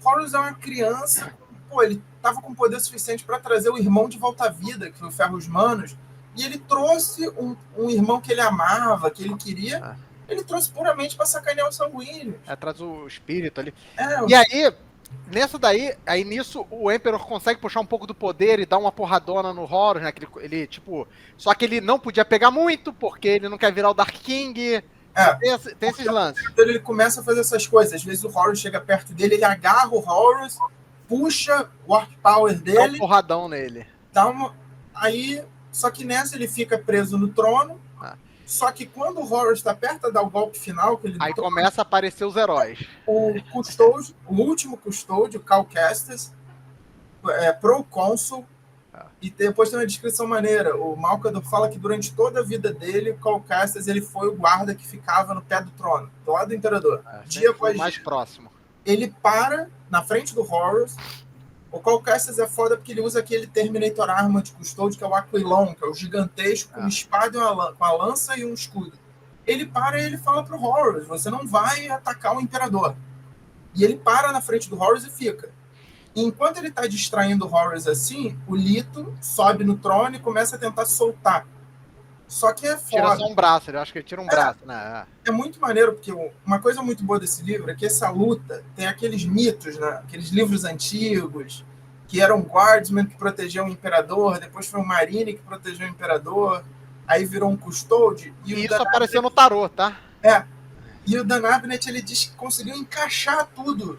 Horus é uma criança, ele tava com poder suficiente para trazer o irmão de volta à vida, que foi o Ferros Manos, e ele trouxe um irmão que ele amava, que ele queria, ele trouxe puramente para sacanear o sanguíneo. Traz o espírito ali. E aí, nisso, o Emperor consegue puxar um pouco do poder e dar uma porradona no Horus, né? Que ele tipo... Só que ele não podia pegar muito, porque ele não quer virar o Dark King. Tem esses lances. Ele começa a fazer essas coisas. Às vezes o Horus chega perto dele, ele agarra o Horus, puxa o Arc Power dele. Dá um porradão nele. Só que nessa ele fica preso no trono. Só que quando o Horus está perto de dar o golpe final... começa a aparecer os heróis. O último custódio, o Cal Kestis, procônsul, e depois tem uma descrição maneira. O Malcador fala que durante toda a vida dele, o Cal Kestis, ele foi o guarda que ficava no pé do trono, do lado do imperador. Dia após mais dia. Próximo. Ele para na frente do Horus. O Cal Kestis é foda porque ele usa aquele Terminator Armored Custódio, que é o Aquilon, que é o gigantesco, com uma espada, com a lança e um escudo. Ele para e ele fala pro Horus, você não vai atacar o imperador. E ele para na frente do Horus e fica. E enquanto ele tá distraindo o Horus assim, o Lito sobe no trono e começa a tentar soltar. Só que é foda. Tira só um braço, eu acho que ele tira um braço, né? É muito maneiro, porque uma coisa muito boa desse livro é que essa luta tem aqueles mitos, né? Aqueles livros antigos, que eram guardsmen que protegiam o imperador, depois foi um marine que protegeu o imperador, aí virou um custódio. E isso apareceu no tarô, tá? E o Dan Abnett, ele diz que conseguiu encaixar tudo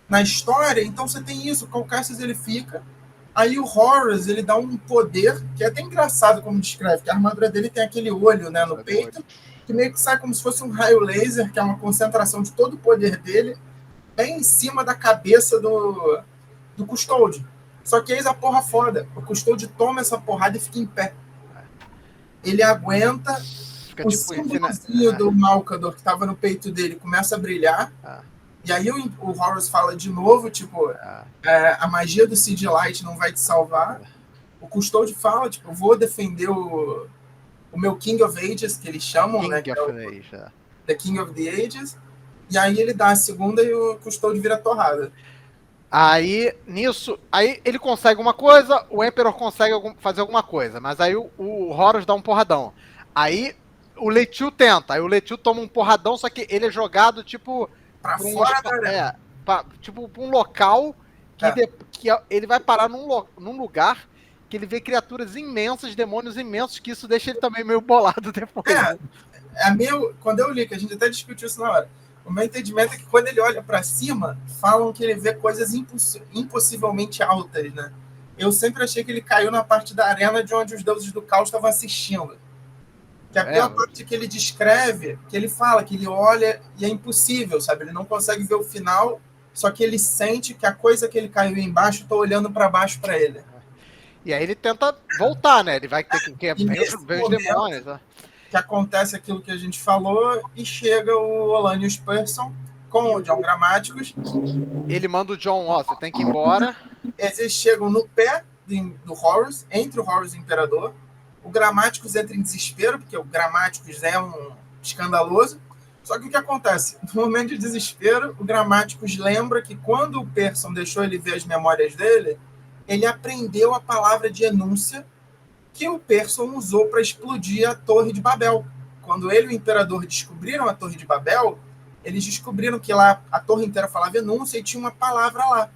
na história, então você tem isso, o Cal Kestis, ele fica... Aí o Horus, ele dá um poder, que é até engraçado como descreve, que a armadura dele tem aquele olho, né, no peito, que meio que sai como se fosse um raio laser, que é uma concentração de todo o poder dele, bem em cima da cabeça do Custódio. Só que eis a porra foda. O Custódio toma essa porrada e fica em pé. Ele aguenta, o símbolozinho do Malcador que tava no peito dele começa a brilhar, e aí o Horus fala de novo, tipo, a magia do Sigilite não vai te salvar. O Custódio fala, tipo, eu vou defender o meu King of Ages, que eles chamam, né? Que é The King of the Ages. E aí ele dá a segunda e o Custódio vira torrada. Aí, nisso, aí ele consegue uma coisa, o Emperor consegue fazer alguma coisa, mas aí o Horus dá um porradão. Aí o Letiu tenta, aí o Letiu toma um porradão, só que ele é jogado, tipo... Pra fora da arena. Tipo, pra um local que ele vai parar num lugar que ele vê criaturas imensas, demônios imensos, que isso deixa ele também meio bolado depois. Quando eu li, que a gente até discutiu isso na hora, o meu entendimento é que quando ele olha pra cima, falam que ele vê coisas impossivelmente altas, né? Eu sempre achei que ele caiu na parte da arena de onde os deuses do caos estavam assistindo. Que a parte que ele descreve, que ele fala, que ele olha e é impossível, sabe? Ele não consegue ver o final, só que ele sente que a coisa que ele caiu embaixo está olhando para baixo para ele. E aí ele tenta voltar, né? Ele vai ter que ver os demônios. Né? Que acontece aquilo que a gente falou e chega o Olanius Persson com o John Grammaticus. Ele manda o John, você tem que ir embora. Eles chegam no pé do Horus, entre o Horus e o Imperador. O Grammaticus entra em desespero, porque o Grammaticus é um escandaloso. Só que o que acontece? No momento de desespero, o Grammaticus lembra que quando o Persson deixou ele ver as memórias dele, ele aprendeu a palavra de enúncia que o Persson usou para explodir a Torre de Babel. Quando ele e o Imperador descobriram a Torre de Babel, eles descobriram que lá a torre inteira falava enúncia e tinha uma palavra lá.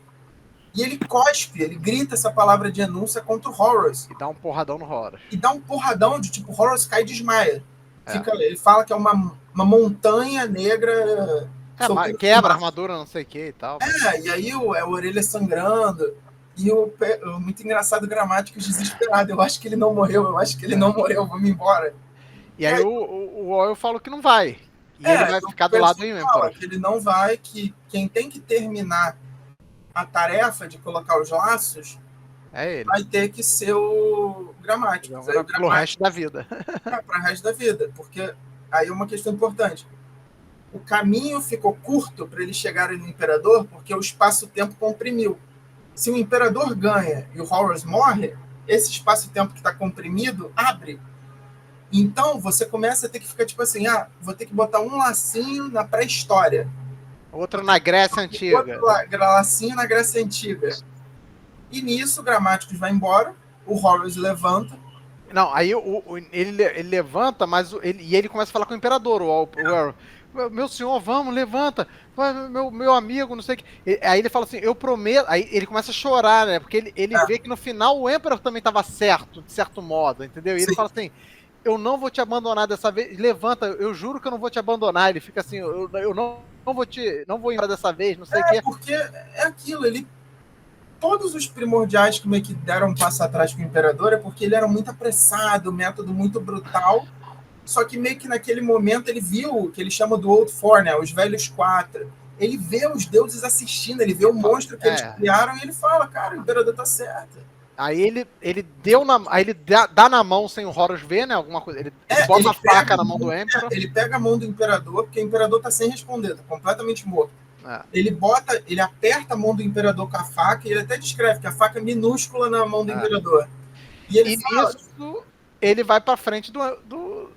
E ele cospe, ele grita essa palavra de enúncia contra o Horus. E dá um porradão no Horus. E dá um porradão de tipo, o Horus cai e desmaia. Ele fala que é uma montanha negra. Quebra a armadura, não sei o que e tal. E aí a orelha sangrando. E muito engraçado o Grammaticus desesperado. Eu acho que ele não morreu, vamos embora. E aí eu falo que não vai. E ele vai ficar do lado aí mesmo. Que ele não vai, que quem tem que terminar a tarefa de colocar os laços vai ter que ser o Grammaticus. Pro resto da vida. Para o resto da vida. Porque aí é uma questão importante. O caminho ficou curto para eles chegarem no Imperador porque o espaço-tempo comprimiu. Se o Imperador ganha e o Horus morre, esse espaço-tempo que está comprimido abre. Então, você começa a ter que ficar tipo assim, vou ter que botar um lacinho na pré-história. Outro na Grécia Antiga. Outro lacinho na Grécia Antiga. E nisso, o Grammaticus vai embora, o Horus levanta. Não, aí ele levanta, mas ele começa a falar com o Imperador, meu senhor, vamos, levanta, meu amigo, não sei o que. Aí ele fala assim, eu prometo. Aí ele começa a chorar, né? Porque ele vê que no final o Emperor também estava certo, de certo modo, entendeu? E ele fala assim, eu não vou te abandonar dessa vez, levanta, eu juro que eu não vou te abandonar. Ele fica assim, eu não vou embora dessa vez, não sei o que. Porque é aquilo, todos os primordiais que meio que deram um passo atrás com o Imperador é porque ele era muito apressado, método muito brutal. Só que meio que naquele momento ele viu o que ele chama do Old Four, né? Os velhos quatro. Ele vê os deuses assistindo, ele vê o monstro que eles criaram e ele fala, cara, o Imperador tá certo. Aí ele dá na mão sem o Horus ver, né? Alguma coisa. Ele bota a faca na mão do Emperor. Ele pega a mão do Imperador, porque o Imperador tá sem responder, tá completamente morto. Ele aperta a mão do Imperador com a faca e ele até descreve que a faca é minúscula na mão do Imperador. E ele fala... nisso, ele vai pra frente do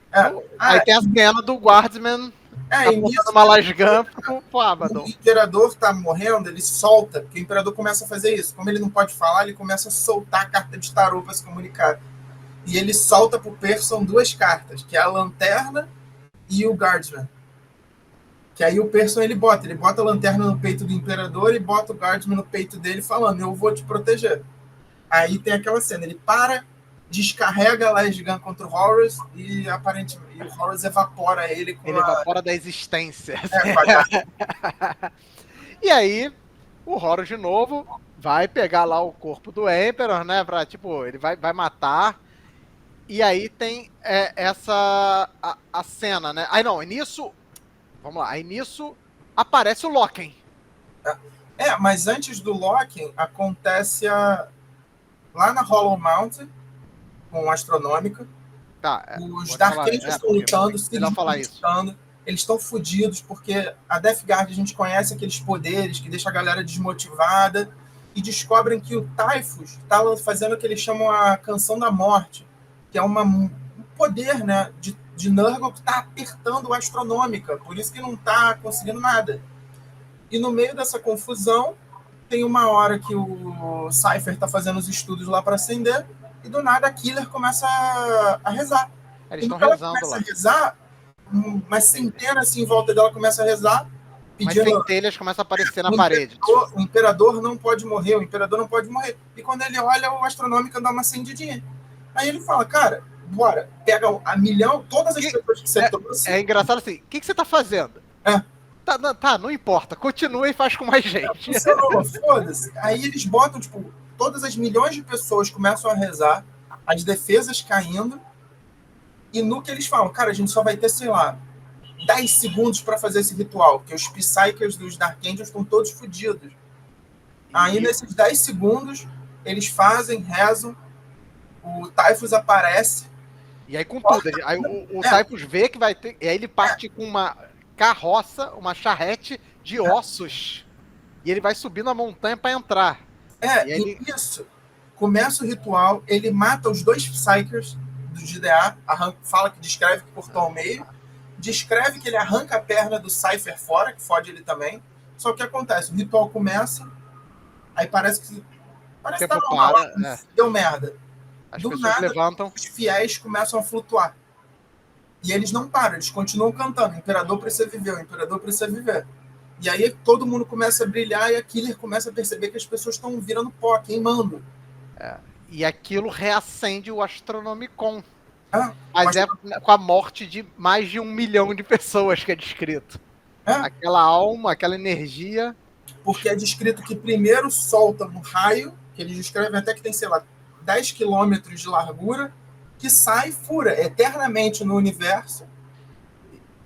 aí tem a cena do Guardsman apontando uma lasgun pro Abaddon. O Imperador tá morrendo, ele solta, porque o Imperador começa a fazer isso. Como ele não pode falar, ele começa a soltar a carta de tarô para se comunicar. E ele solta pro Persson 2 cartas, que é a Lanterna e o Guardsman. Que aí o Persson ele bota a Lanterna no peito do Imperador e bota o Guardsman no peito dele falando, eu vou te proteger. Aí tem aquela cena, ele descarrega a Lasgun contra o Horus e aparentemente o Horus evapora ele com evapora da existência. E aí o Horus de novo vai pegar lá o corpo do Emperor, né, pra, tipo, ele vai matar. E aí tem a cena, né? Aí não, nisso, vamos lá, aí nisso aparece o Loken. Mas antes do Loken acontece lá na Hollow Mountain com Astronômica. Os Dark Angels estão lutando, eles estão fodidos, porque a Death Guard a gente conhece aqueles poderes que deixa a galera desmotivada e descobrem que o Typhus está fazendo o que eles chamam a Canção da Morte, que é um poder, né, de Nurgle que está apertando o Astronômica, por isso que não está conseguindo nada. E no meio dessa confusão, tem uma hora que o Cypher está fazendo os estudos lá para acender, e do nada a Killer começa a rezar. Eles estão rezando lá. A rezar, uma centena assim em volta dela começa a rezar, pedindo... Mas centelhas começam a aparecer na parede. O imperador não pode morrer, o imperador não pode morrer. E quando ele olha, o astronômico dá uma acendidinha. Aí ele fala, cara, bora, pega a milhão, todas as pessoas que você trouxe... É engraçado assim, o que você tá fazendo? Tá, não importa, continua e faz com mais gente. Funcionou, foda-se. Aí eles botam, tipo, todas as milhões de pessoas começam a rezar, as defesas caindo, e no que eles falam, cara, a gente só vai ter, sei lá, 10 segundos para fazer esse ritual, porque os Psykers dos Dark Angels estão todos fodidos. Aí, nesses 10 segundos, eles fazem, rezam, o Typhus aparece. E aí, com tudo, aí o Typhus vê que vai ter, e aí ele parte com uma carroça, uma charrete de ossos, e ele vai subir na montanha para entrar. E isso, começa o ritual, ele mata os 2 Psykers do GDA, fala que descreve que cortou ao meio, descreve que ele arranca a perna do Cypher fora, que fode ele também. Só que o que acontece? O ritual começa, aí parece que tá normal, deu merda. As pessoas levantam. Os fiéis começam a flutuar. E eles não param, eles continuam cantando. O imperador precisa viver, o imperador precisa viver. E aí todo mundo começa a brilhar e a Killer começa a perceber que as pessoas estão virando pó, queimando. E aquilo reacende o Astronomicon. Mas é com a morte de mais de 1 milhão de pessoas que é descrito. Aquela alma, aquela energia. Porque é descrito que primeiro solta um raio, que eles descrevem até que tem, sei lá, 10 quilômetros de largura, que sai e fura eternamente no universo.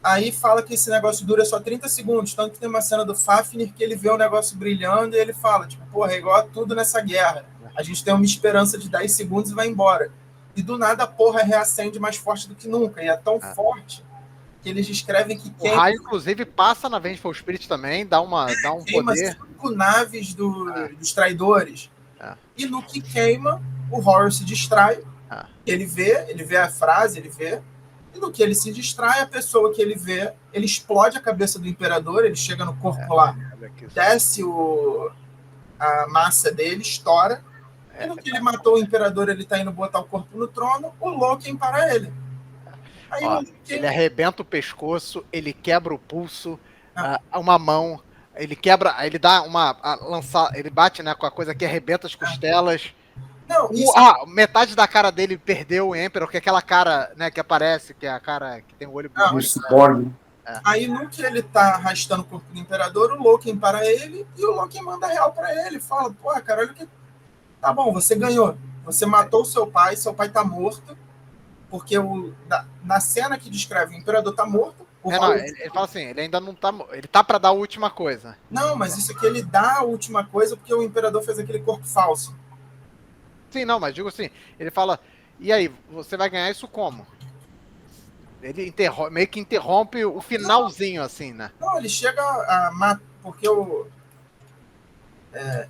Aí fala que esse negócio dura só 30 segundos, tanto que tem uma cena do Fafnir que ele vê o negócio brilhando e ele fala, tipo, porra, é igual a tudo nessa guerra. A gente tem uma esperança de 10 segundos e vai embora. E do nada a porra reacende mais forte do que nunca. E é tão forte que eles descrevem que queima... O raio, inclusive, passa na Vengeful Spirit também, dá um poder. 5 naves dos traidores. E no que queima, o Horus se distrai. Ele vê a frase, ele vê. E no que ele se distrai, a pessoa que ele vê, ele explode a cabeça do imperador, ele chega no corpo lá, desce a massa dele, estoura. E no que ele matou o imperador, ele tá indo botar o corpo no trono, o Loken para ele. Aí ele arrebenta o pescoço, ele quebra o pulso, uma mão, ele quebra, ele dá ele bate, né, com a coisa que arrebenta as costelas. Não, metade da cara dele perdeu o Emperor, que é aquela cara, né, que aparece, que é a cara que tem o olho bonito. Aí no que ele tá arrastando o corpo do imperador, o Loken para ele, e o Loken manda real para ele, fala, pô, cara, olha o que... Tá bom, você ganhou. Você matou seu pai tá morto, porque na cena que descreve o imperador tá morto. Ele fala assim, ele ainda não tá... Ele tá pra dar a última coisa. Não, mas isso aqui ele dá a última coisa porque o imperador fez aquele corpo falso. Sim, não, mas digo assim, ele fala, e aí, você vai ganhar isso como? Ele meio que interrompe o finalzinho, assim, né? Não, ele chega a matar, porque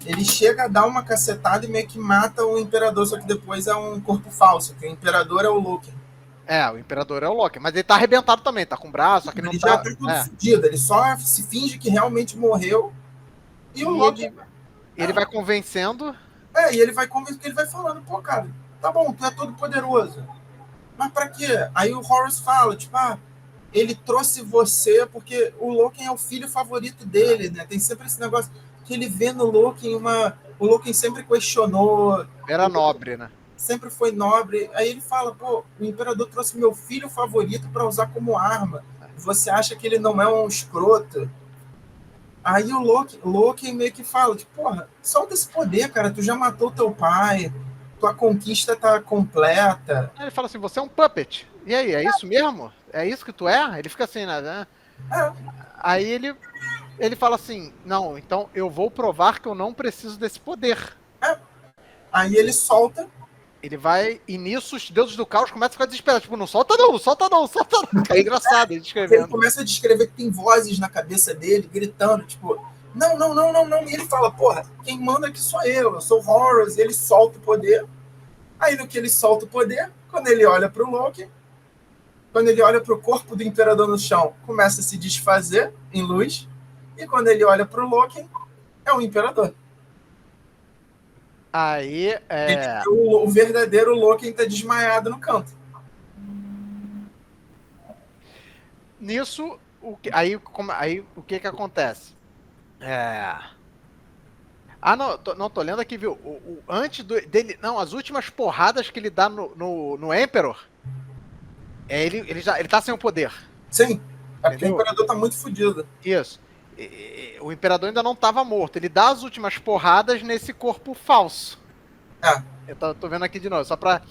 ele chega a dar uma cacetada e meio que mata o imperador, só que depois é um corpo falso, que o imperador é o Loken. O imperador é o Loken, mas ele tá arrebentado também, tá com o braço, só que não ele tá... já tá tudo fudido, ele só se finge que realmente morreu, e o Loken... Ele vai convencendo... E ele vai convencendo, ele vai falando, pô, cara, tá bom, tu é todo poderoso, mas pra quê? Aí o Horus fala, tipo, ele trouxe você porque o Loken é o filho favorito dele, né? Tem sempre esse negócio que ele vê no Loken o Loken sempre questionou. Era nobre, né? Sempre foi nobre. Aí ele fala, pô, o imperador trouxe meu filho favorito para usar como arma. Você acha que ele não é um escroto? Aí o Loken meio que fala, tipo, porra, solta esse poder, cara, tu já matou teu pai, tua conquista tá completa. Aí ele fala assim, você é um puppet. E aí, é isso mesmo? É isso que tu é? Ele fica assim, né? Aí ele fala assim, não, então eu vou provar que eu não preciso desse poder. Aí ele solta. Ele vai, e nisso os deuses do caos começam a ficar desesperados. Tipo, não solta não, solta não, solta não. É engraçado ele descrevendo. Ele começa a descrever que tem vozes na cabeça dele, gritando, tipo, não. E ele fala, porra, quem manda aqui sou eu sou o Horus. E ele solta o poder. Aí no que ele solta o poder, quando ele olha pro Loki, quando ele olha pro corpo do imperador no chão, começa a se desfazer em luz. E quando ele olha pro Loki, é o imperador. Aí, o verdadeiro Loki tá desmaiado no canto. Nisso, aí o que acontece? Não, tô lendo aqui, viu? Antes dele. Não, as últimas porradas que ele dá no Emperor. Ele tá sem o poder. Sim. É porque o Imperador tá muito fodido. Isso. O Imperador ainda não tava morto. Ele dá as últimas porradas nesse corpo falso. Eu tô vendo aqui de novo. Só pra.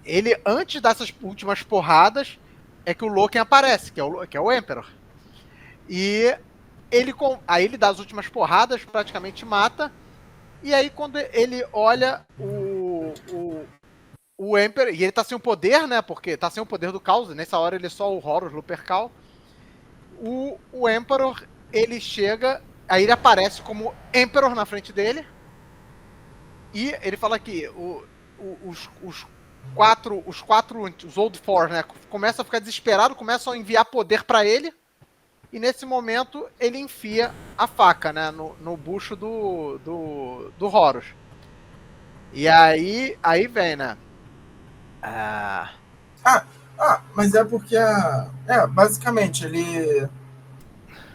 Ele, antes dessas últimas porradas, é que o Loken aparece, que é o Emperor. E aí ele dá as últimas porradas, praticamente mata. E aí quando ele olha o Emperor, e ele tá sem o poder, né? Porque tá sem o poder do caos. Nessa hora ele é só o Horus Lupercal. O Emperor, ele chega, aí ele aparece como Emperor na frente dele. E ele fala que os Old Four, né? Começam a ficar desesperados, começam a enviar poder pra ele. E nesse momento ele enfia a faca, né, no bucho do Horus. E aí vem, né? Mas é porque basicamente ele,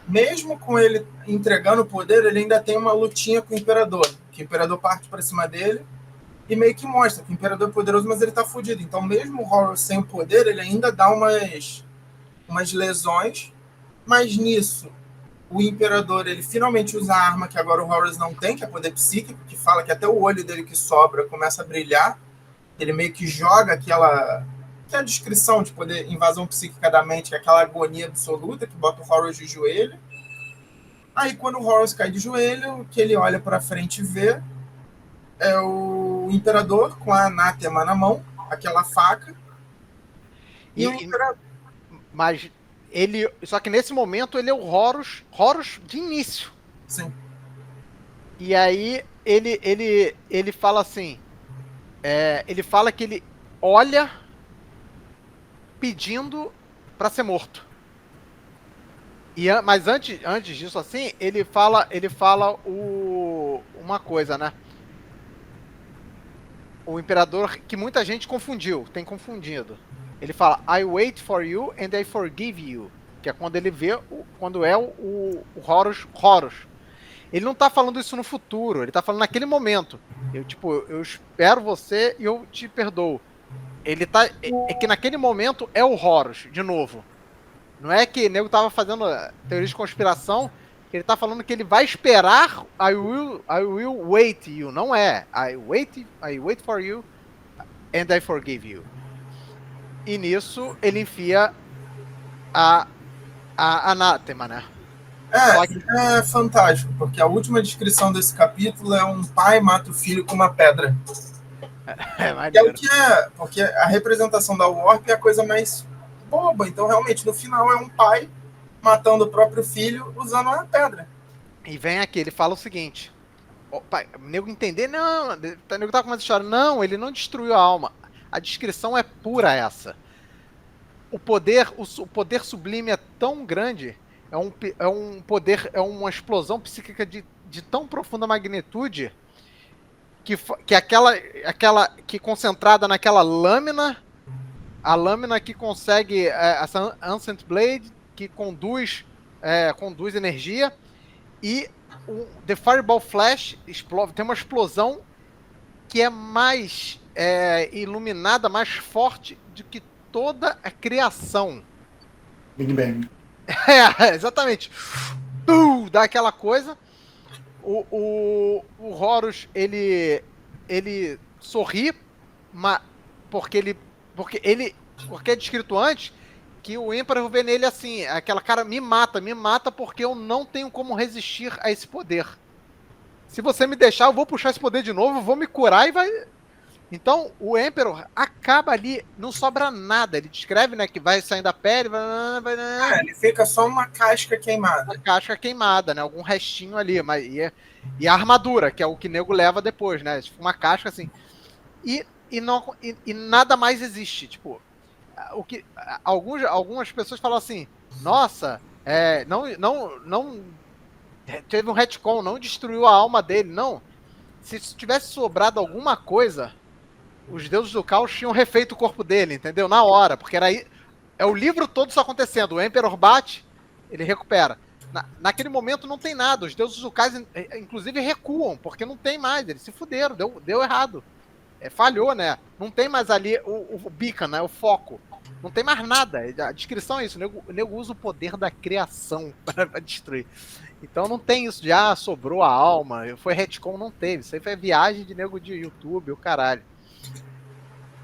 mesmo com ele entregando o poder, ele ainda tem uma lutinha com o Imperador. Que o Imperador parte pra cima dele e meio que mostra que o Imperador é poderoso, mas ele tá fudido. Então mesmo o Horus sem o poder, ele ainda dá umas lesões. Mas nisso, o Imperador, ele finalmente usa a arma que agora o Horus não tem, que é poder psíquico, que fala que até o olho dele que sobra começa a brilhar. Ele meio que joga aquela... que é a descrição de poder invasão psíquica da mente, que é aquela agonia absoluta, que bota o Horus de joelho. Aí quando o Horus cai de joelho, o que ele olha pra frente e vê é o Imperador com a anátema na mão, aquela faca. E o Imperador... Mas... Só que nesse momento ele é o Horus de início. Sim. E aí ele fala assim. Ele fala que ele olha pedindo pra ser morto. Mas antes disso, assim, ele fala uma coisa, né? O Imperador, que muita gente tem confundido. Ele fala, I wait for you and I forgive you. Que é quando ele vê, quando é o Horus. Ele não tá falando isso no futuro, ele tá falando naquele momento. Eu espero você e eu te perdoo. É que naquele momento é o Horus, de novo. Não é que o nego tava fazendo teoria de conspiração, que ele tá falando que ele vai esperar I will wait you. Não é. I wait for you and I forgive you. E nisso ele enfia a anátema, né? É fantástico, porque a última descrição desse capítulo é um pai mata o filho com uma pedra. É o que é, porque a representação da Warp é a coisa mais boba. Então, realmente, no final é um pai matando o próprio filho usando uma pedra. E vem aqui, ele fala o seguinte: pai, o nego entender, não, o nego tá com uma história. Não, ele não destruiu a alma. A descrição é pura essa. O poder sublime é tão grande, é um poder, é uma explosão psíquica de tão profunda magnitude que aquela que concentrada naquela lâmina, a lâmina que consegue essa Ancient Blade que conduz energia, e o The Fireball Flash tem uma explosão que é mais iluminada, mais forte do que toda a criação. Big Bang. Exatamente. Dá aquela coisa. O Horus, ele sorri, porque é descrito antes que o Emperor vê nele assim, aquela cara, me mata porque eu não tenho como resistir a esse poder. Se você me deixar, eu vou puxar esse poder de novo, eu vou me curar e vai... Então, o Emperor acaba ali, não sobra nada. Ele descreve, né, que vai saindo da pele, ele fica só uma casca queimada. Uma casca queimada, né, algum restinho ali. E a armadura, que é o que o nego leva depois, né, uma casca assim. E nada mais existe, tipo... Algumas pessoas falam assim, nossa, não teve um retcon, não destruiu a alma dele, não. Se tivesse sobrado alguma coisa, os deuses do caos tinham refeito o corpo dele, entendeu? Na hora, porque É o livro todo isso acontecendo. O Emperor bate, ele recupera. Naquele momento não tem nada. Os deuses Ukais, inclusive, recuam, porque não tem mais. Eles se fuderam, deu errado. Falhou, né? Não tem mais ali o beacon, né? O foco. Não tem mais nada. A descrição é isso. O nego usa o poder da criação para destruir. Então não tem isso de, sobrou a alma, foi retcon, não teve. Isso aí foi viagem de nego de YouTube, o caralho.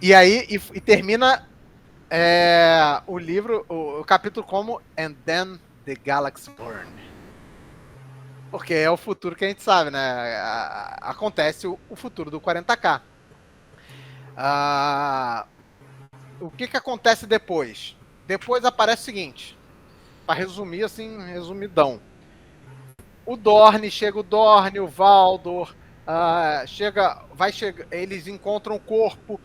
E aí, e termina o livro, o capítulo como And Then the Galaxy Burn. Porque é o futuro que a gente sabe, né? Acontece o futuro do 40K. O que acontece depois? Depois aparece o seguinte, para resumir assim, resumidão. O Dorne, o Valdor, eles encontram o corpo,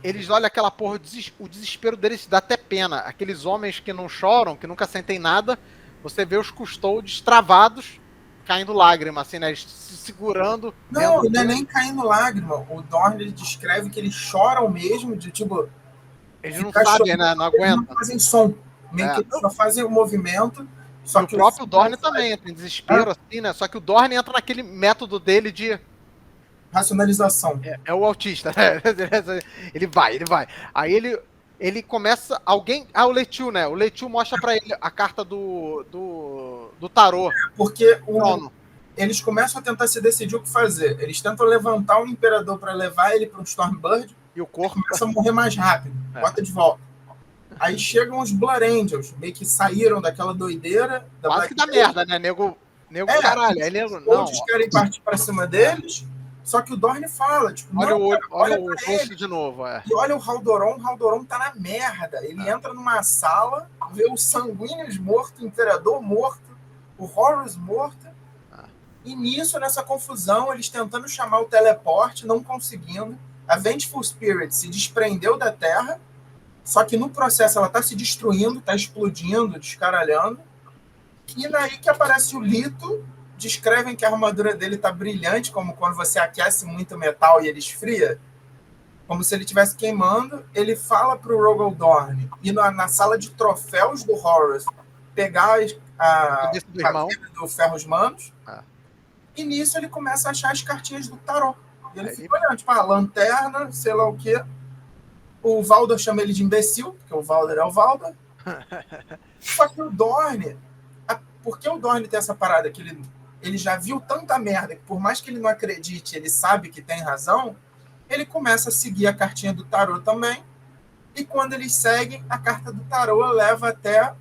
eles olham aquela porra, o desespero deles dá até pena. Aqueles homens que não choram, que nunca sentem nada, você vê os custódios travados, caindo lágrima, assim, né? Eles se segurando. Não é nem caindo lágrima. O Dorne, ele descreve que eles choram mesmo, de tipo... Eles não sabem, né? Não aguentam. Eles não fazem som. Meio que eles só fazem o movimento. Só que o próprio Dorne também entra em desespero, assim, né? Só que o Dorne entra naquele método dele de... racionalização. É o autista, né? Ele vai. Aí ele começa... o Letiu, né? O Letiu mostra pra ele a carta do tarô. Porque eles começam a tentar se decidir o que fazer. Eles tentam levantar o Imperador pra levar ele para um Stormbird. E o corpo começa a morrer mais rápido. Bota de volta. Aí chegam os Blood Angels, meio que saíram daquela doideira. Quase que dá merda, né? Nego caralho. Aí outros querem partir pra cima deles, só que o Dorne fala, tipo, olha o rosto de novo. E olha o Haldoron tá na merda. Ele entra numa sala, vê o Sanguíneos morto, o Imperador morto, o Horus morto, e nisso, nessa confusão, eles tentando chamar o teleporte, não conseguindo. A Vengeful Spirit se desprendeu da Terra, só que no processo ela tá se destruindo, tá explodindo, descaralhando. E daí que aparece o Lito, descrevem que a armadura dele tá brilhante, como quando você aquece muito metal e ele esfria, como se ele estivesse queimando. Ele fala pro Rogal Dorne ir na sala de troféus do Horus, pegar a do Ferros Manos, e nisso ele começa a achar as cartinhas do tarô. E ele fica olhando, tipo, lanterna, sei lá o quê. O Valdor chama ele de imbecil, porque o Valdor é o Valdor. Só que o Dorne... Porque o Dorne tem essa parada que ele já viu tanta merda que por mais que ele não acredite, ele sabe que tem razão, ele começa a seguir a cartinha do tarô também. E quando eles seguem, a carta do tarô leva até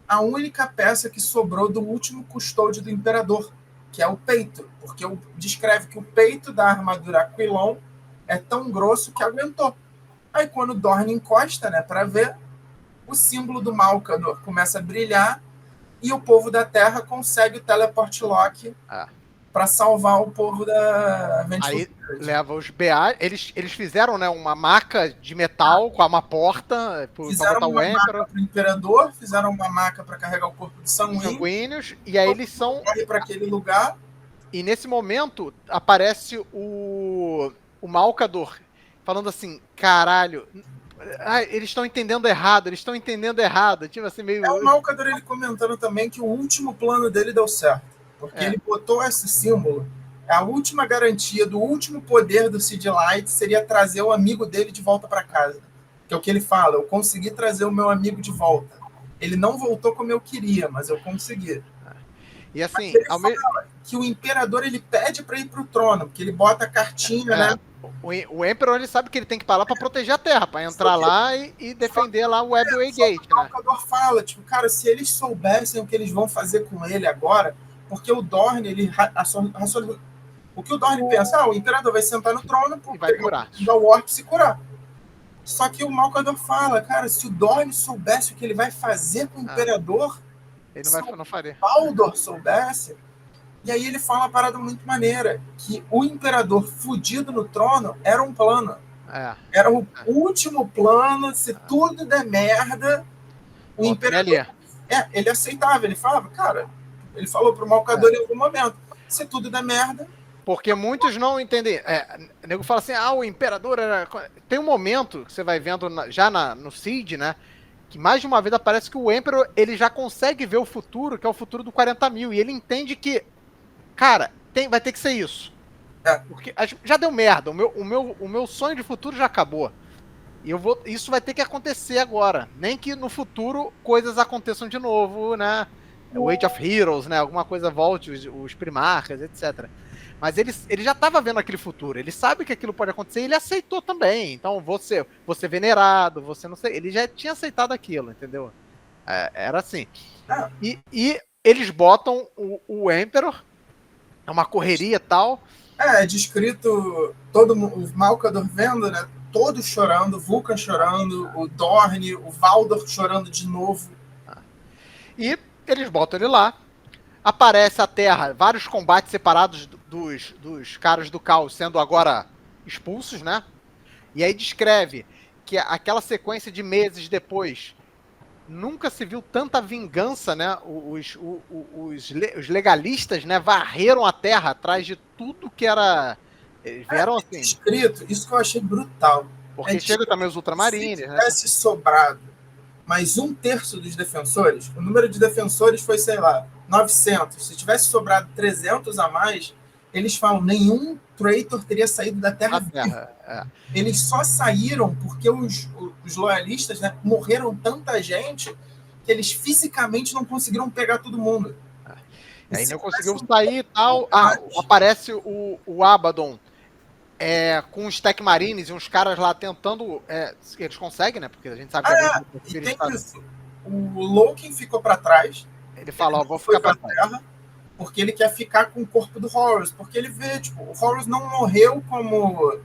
a única peça que sobrou do último custódio do Imperador, que é o peito. Porque descreve que o peito da armadura Aquilon é tão grosso que aguentou. Aí quando o Dorne encosta, né, para ver, o símbolo do Malcador começa a brilhar e o povo da Terra consegue o Teleport Lock para salvar o povo da Vengeful Aí leva os BA, eles fizeram, né, uma maca de metal com uma porta fizeram uma maca pro Imperador, fizeram uma maca para carregar o corpo de sanguíneos, e aí eles são para aquele lugar. E nesse momento aparece o Malcador falando assim, caralho, eles estão entendendo errado. Tipo assim, meio... o Malcador, ele comentando também que o último plano dele deu certo. Porque ele botou esse símbolo. A última garantia do último poder do Sid Light seria trazer o amigo dele de volta para casa. Que é o que ele fala, eu consegui trazer o meu amigo de volta. Ele não voltou como eu queria, mas eu consegui. E assim, que o Imperador, ele pede para ir pro trono, porque ele bota a cartinha, né? O Emperor, ele sabe que ele tem que ir pra lá pra proteger a Terra, pra entrar lá e defender lá o Webway Gate, né? O Malcador fala, tipo, cara, se eles soubessem o que eles vão fazer com ele agora, porque o Dorne, ele o que o Dorne pensa, o Imperador vai sentar no trono e vai curar. O Warp se curar. Só que o Malcador fala, cara, se o Dorne soubesse o que ele vai fazer com o Imperador, ele não faria. Se o Valdor soubesse. E aí ele fala uma parada muito maneira, que o Imperador fudido no trono era um plano. Era o último plano, se tudo der merda, o Imperador... ele aceitava, ele falava, cara, ele falou pro Malcador em algum momento, se tudo der merda, Porque muitos não entendem. O nego fala assim, o Imperador era... Tem um momento que você vai vendo no Siege, né? Que mais de uma vez aparece que o Emperor, ele já consegue ver o futuro, que é o futuro do 40.000. E ele entende que, cara, vai ter que ser isso. Porque já deu merda. O meu sonho de futuro já acabou. E isso vai ter que acontecer agora. Nem que no futuro coisas aconteçam de novo, né? O Age of Heroes, né? Alguma coisa volte, os primarcas, etc. Mas ele já estava vendo aquele futuro. Ele sabe que aquilo pode acontecer e ele aceitou também. Então, você venerado, você não sei. Ele já tinha aceitado aquilo, entendeu? Era assim. E eles botam o Emperor. É uma correria e tal. É descrito todo o Malcador vendo, né? Todos chorando, Vulcan chorando, o Dorne, o Valdor chorando de novo. E eles botam ele lá. Aparece a Terra, vários combates separados dos caras do caos sendo agora expulsos, né? E aí descreve que aquela sequência de meses depois nunca se viu tanta vingança, né? Os legalistas, né, varreram a Terra atrás de tudo que era... Eles vieram assim... Escrito, isso que eu achei brutal. Porque chega também os Ultramarines, se tivesse sobrado mais 1/3 dos defensores, o número de defensores foi, sei lá, 900. Se tivesse sobrado 300 a mais, eles falam, nenhum traitor teria saído da Terra vivo. Eles só saíram porque os loyalistas, né, morreram tanta gente que eles fisicamente não conseguiram pegar todo mundo. Aí não conseguiu sair e tal. Aparece o Abaddon com os Tech Marines e uns caras lá tentando... eles conseguem, né? Porque a gente sabe que... e tem isso. O Loken ficou para trás. Ele fala, vou ficar para terra, porque ele quer ficar com o corpo do Horus. Porque ele vê, tipo, o Horus não morreu como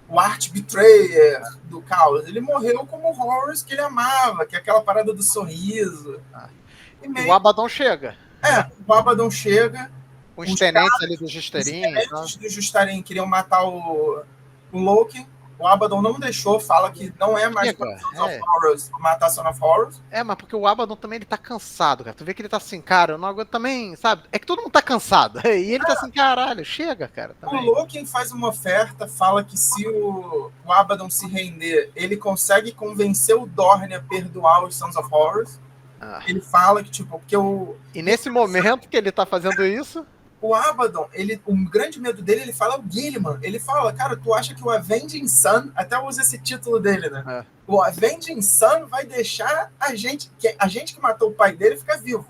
o Arch Betrayer do caos. Ele morreu como o Horus que ele amava, que é aquela parada do sorriso. O Abaddon chega. O Abaddon chega. Os tenentes ali do Justarin. Os tenentes do Justarin queriam matar o Loken. O Abaddon não deixou, fala que não é mais matar Son of Horus. Mas porque o Abaddon também ele tá cansado, cara. Tu vê que ele tá assim, cara, eu não aguento também, sabe? É que todo mundo tá cansado. E ele tá assim, caralho, chega, cara. Também. O Loken faz uma oferta, fala que se o Abaddon se render, ele consegue convencer o Dorne a perdoar os Sons of Horus. Ele fala que, tipo, porque E nesse momento que ele tá fazendo isso... O Abaddon, o grande medo dele, ele fala o Guilliman. Ele fala, cara, tu acha que o Avenging Sun, até usa esse título dele, né? O Avenging Sun vai deixar a gente que matou o pai dele ficar vivo.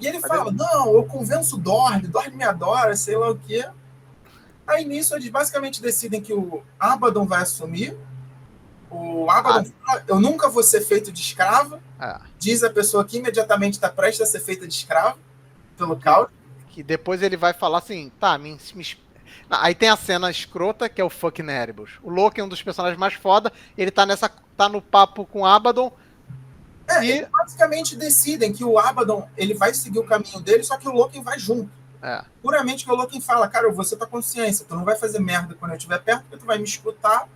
E ele fala, não, eu convenço o Dorne me adora, sei lá o quê. Aí nisso eles basicamente decidem que o Abaddon vai assumir. O Abaddon fala, eu nunca vou ser feito de escravo. Diz a pessoa que imediatamente está prestes a ser feita de escravo pelo caos. Que depois ele vai falar assim, tá, aí tem a cena escrota, que é o fucking Erebus. O Loki é um dos personagens mais foda, ele tá no papo com o Abaddon. Eles basicamente decidem que o Abaddon, ele vai seguir o caminho dele, só que o Loki vai junto. Puramente que o Loki fala, cara, eu vou ser tua consciência, tu não vai fazer merda quando eu estiver perto, porque tu vai me escutar.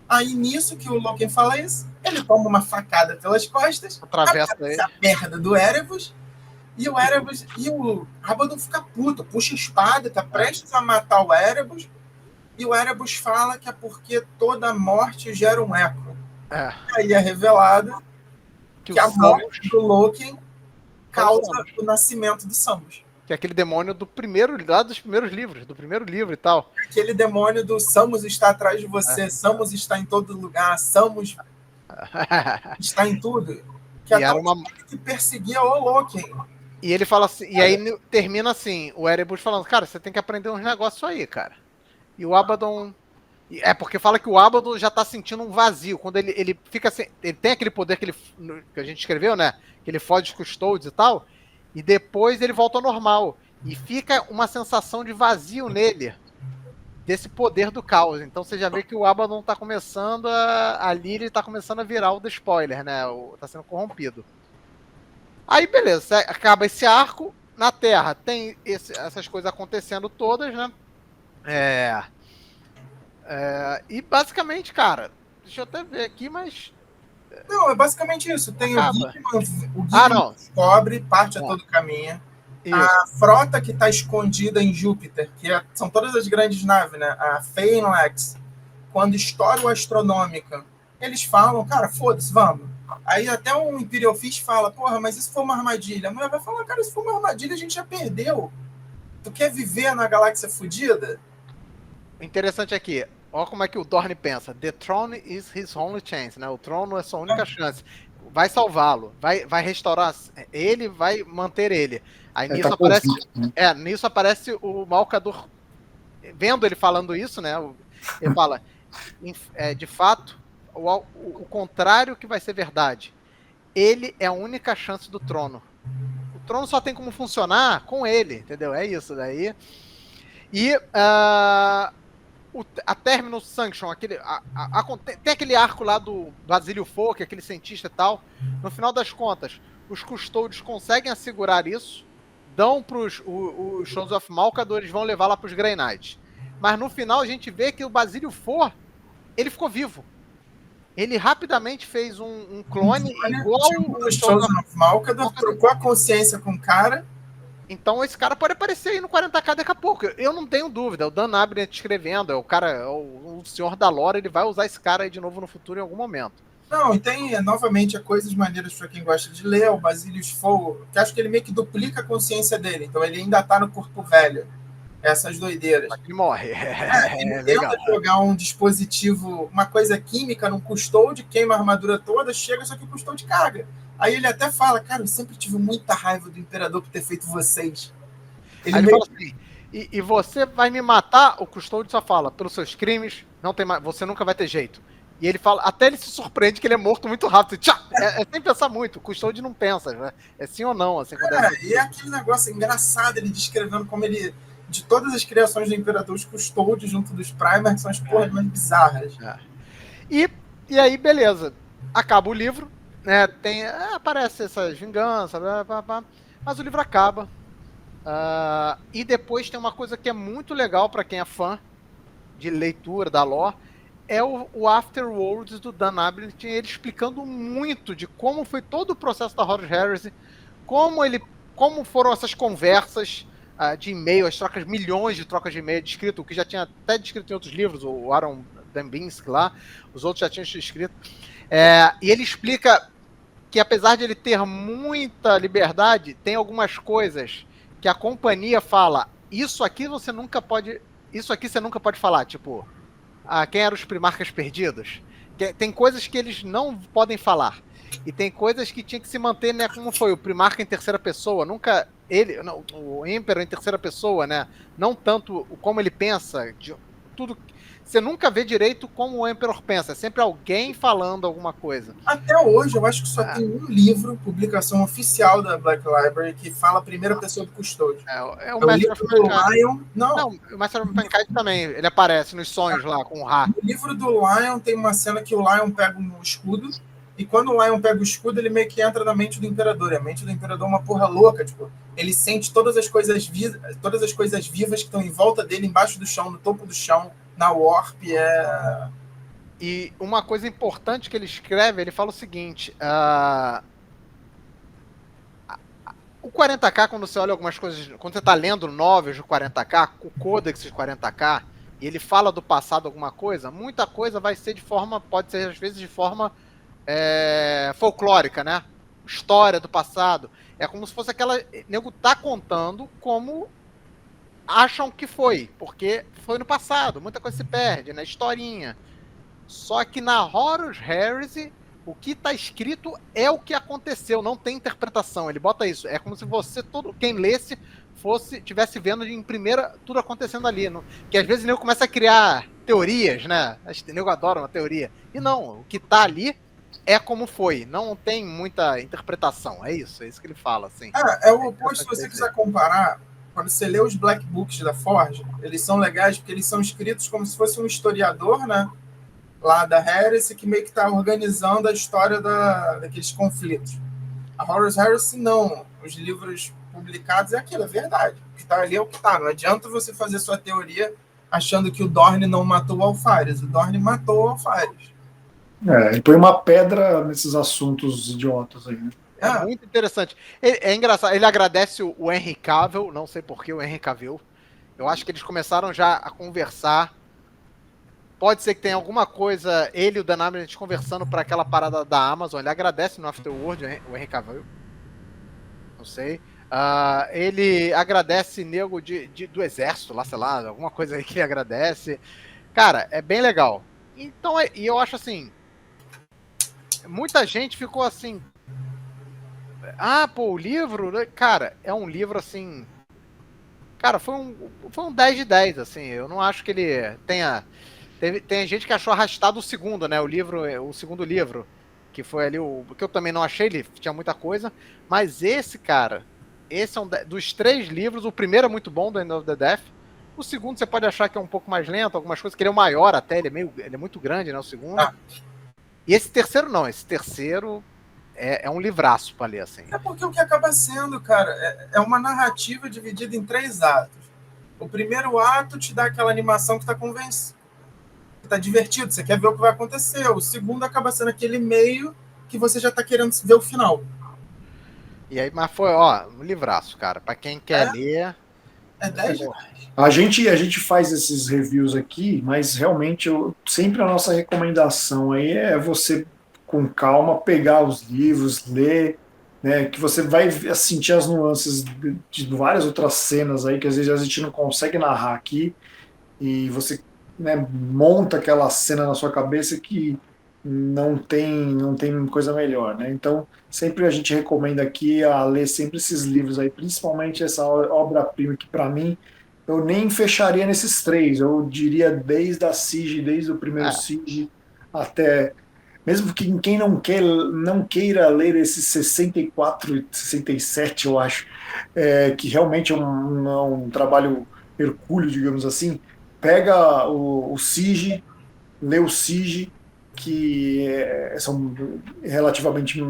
Aí nisso que o Loki fala isso, ele toma uma facada pelas costas, atravessa a merda do Erebus. E o Erebus, e o Abaddon fica puto, puxa a espada, tá prestes a matar o Erebus, e o Erebus fala que é porque toda morte gera um eco. Aí é revelado que a morte do Loken causa o nascimento do Samus. Que é aquele demônio lá dos primeiros livros, do primeiro livro e tal. Aquele demônio do Samus está atrás de você, Samus está em todo lugar, Samus está em tudo. Que é que perseguia o Loken. E ele fala assim, e aí termina assim, o Erebus falando, cara, você tem que aprender uns negócios aí, cara. E o Abaddon... porque fala que o Abaddon já tá sentindo um vazio. Quando ele fica assim, ele tem aquele poder que a gente escreveu, né? Que ele foge com os Toads e tal. E depois ele volta ao normal. E fica uma sensação de vazio nele. Desse poder do caos. Então você já vê que o Abaddon tá começando ali ele tá começando a virar o The Spoiler, né? Tá sendo corrompido. Aí, beleza, acaba esse arco. Na Terra tem essas coisas acontecendo todas, né? E basicamente, cara, deixa eu até ver aqui, mas... Não, é basicamente isso. Tem o Guilliman descobre, parte a todo caminho. A frota que está escondida em Júpiter, são todas as grandes naves, né? A Phalanx, quando estoura o Astronômica, eles falam, cara, foda-se, vamos. Aí até um Imperial Fish fala, porra, mas isso foi uma armadilha. A mulher vai falar, cara, se for uma armadilha, a gente já perdeu. Tu quer viver na galáxia fodida? Interessante aqui, olha como é que o Dorne pensa. The throne is his only chance, né? O trono é sua única chance. Vai salvá-lo, vai restaurar ele, vai manter ele. Aí nisso aparece, nisso aparece o Malcador, vendo ele falando isso, né? Ele fala, de fato, o contrário que vai ser verdade. Ele é a única chance do trono. O trono só tem como funcionar com ele, entendeu? É isso daí. E a Terminus Sanction, tem aquele arco lá do Basílio Folk, aquele cientista e tal. No final das contas, os Custódios conseguem assegurar isso, dão para os Sons of Malcador, eles vão levar lá para os Grey Knights. Mas no final a gente vê que o Basílio For, ele ficou vivo. Ele rapidamente fez um clone igual o Sons of Malcador, trocou a consciência com o cara. Então esse cara pode aparecer aí no 40k daqui a pouco. Eu não tenho dúvida. O Dan Abnett escrevendo, é o cara, o senhor da lore, ele vai usar esse cara aí de novo no futuro em algum momento. Não, e tem, novamente, coisas maneiras para quem gosta de ler, o Basilius Fowl, que acho que ele meio que duplica a consciência dele, então ele ainda tá no corpo velho. Essas doideiras. Ele morre. Ele tenta jogar um dispositivo, uma coisa química num Custódio, queima a armadura toda, chega, só que o Custódio caga. Aí ele até fala, cara, eu sempre tive muita raiva do Imperador por ter feito vocês. Ele fala assim, e você vai me matar? O Custódio só fala, pelos seus crimes, não tem mais, você nunca vai ter jeito. E ele fala, até ele se surpreende que ele é morto muito rápido. Tchá! É sem pensar muito, o Custódio não pensa, né? É sim ou não. Assim, e é aquele negócio engraçado, ele descrevendo como ele, de todas as criações do Imperador, os Custódios junto dos Primarchs são as porras mais bizarras. E aí, beleza, acaba o livro, né? Aparece essas vinganças, mas o livro acaba. E depois tem uma coisa que é muito legal para quem é fã de leitura da lore, é o Afterworlds do Dan Abnett, ele explicando muito de como foi todo o processo da Horus Heresy, como foram essas conversas de e-mail, as trocas, milhões de trocas de e-mail descrito, o que já tinha até descrito em outros livros, o Aaron Dembinski lá, os outros já tinham escrito. E ele explica que apesar de ele ter muita liberdade, tem algumas coisas que a companhia fala, isso aqui você nunca pode falar, tipo, quem eram os primarcas perdidos? Tem coisas que eles não podem falar. E tem coisas que tinha que se manter, né? Como foi o primarca em terceira pessoa. Nunca o Emperor em terceira pessoa, né? Não tanto como ele pensa. Tudo. Você nunca vê direito como o Emperor pensa. É sempre alguém falando alguma coisa. Até hoje, eu acho que só tem um livro, publicação oficial da Black Library, que fala a primeira pessoa do Custódio. É o Master of Mankind. Não, o Master of Mankind também. Ele aparece nos sonhos lá com o Ra. No livro do Lion tem uma cena que o Lion pega um escudo, e quando o Lion pega o escudo, ele meio que entra na mente do Imperador. E a mente do Imperador é uma porra louca, tipo, ele sente todas as coisas vivas que estão em volta dele, embaixo do chão, no topo do chão, na Warp. E uma coisa importante que ele escreve, ele fala o seguinte, o 40k, quando você olha algumas coisas, quando você está lendo novels do 40k, o Codex de 40k, e ele fala do passado alguma coisa, muita coisa vai ser pode ser às vezes de forma folclórica, né? História do passado. É como se fosse aquela... nego tá contando como acham que foi, porque foi no passado, muita coisa se perde, né? Historinha. Só que na Horus Heresy, o que tá escrito é o que aconteceu, não tem interpretação. Ele bota isso. É como se quem lesse, tivesse vendo em primeira tudo acontecendo ali. Que às vezes o nego começa a criar teorias, né? O nego adora uma teoria. E não, o que tá ali é como foi, não tem muita interpretação, é isso que ele fala, assim. É o oposto, se você quiser comparar, quando você lê os Black Books da Forge, eles são legais porque eles são escritos como se fosse um historiador, né, lá da Heresy, que meio que está organizando a história daqueles conflitos. A Horus Heresy, não. Os livros publicados é aquilo, é verdade. O que está ali é o que está. Não adianta você fazer sua teoria achando que o Dorne não matou o Alfares. O Dorne matou o Alfares. Ele põe uma pedra nesses assuntos idiotas aí, né? É muito interessante. É engraçado, ele agradece o Henry Cavill, não sei por que o Henry Cavill. Eu acho que eles começaram já a conversar. Pode ser que tenha alguma coisa, ele e o Dan Abnett conversando para aquela parada da Amazon. Ele agradece no Afterworld o Henry Cavill. Não sei. Ele agradece nego do exército, lá, sei lá, alguma coisa aí que ele agradece. Cara, é bem legal. Então, e eu acho assim, muita gente ficou assim, pô, o livro, cara, é um livro assim, cara, foi um 10 de 10, assim, eu não acho que ele tenha, tem gente que achou arrastado o segundo, né, o segundo livro, que foi ali que eu também não achei, ele tinha muita coisa, mas esse, cara, esse é dos 3 livros, o primeiro é muito bom, do End of the Death, o segundo você pode achar que é um pouco mais lento, algumas coisas, que ele é o maior até, ele é muito grande, né, o segundo. E esse terceiro não, esse terceiro é um livraço pra ler, assim. É porque o que acaba sendo, cara, é uma narrativa dividida em 3 atos. O primeiro ato te dá aquela animação que tá convencido, que tá divertido, você quer ver o que vai acontecer. O segundo acaba sendo aquele meio que você já tá querendo ver o final. E aí, mas foi, um livraço, cara. Pra quem quer ler... É 10 de 10. A gente faz esses reviews aqui, mas realmente sempre a nossa recomendação aí é você, com calma, pegar os livros, ler, né, que você vai sentir as nuances de várias outras cenas aí que às vezes a gente não consegue narrar aqui, e você, né, monta aquela cena na sua cabeça que não tem coisa melhor, né? Então, sempre a gente recomenda aqui a ler sempre esses livros aí, principalmente essa obra-prima que para mim eu nem fecharia nesses 3, eu diria desde a Siege, desde o primeiro Siege até mesmo que quem não queira ler esses 64 e 67, eu acho, que realmente é um trabalho hercúleo, digamos assim, pega o Siege, lê o Siege, que são relativamente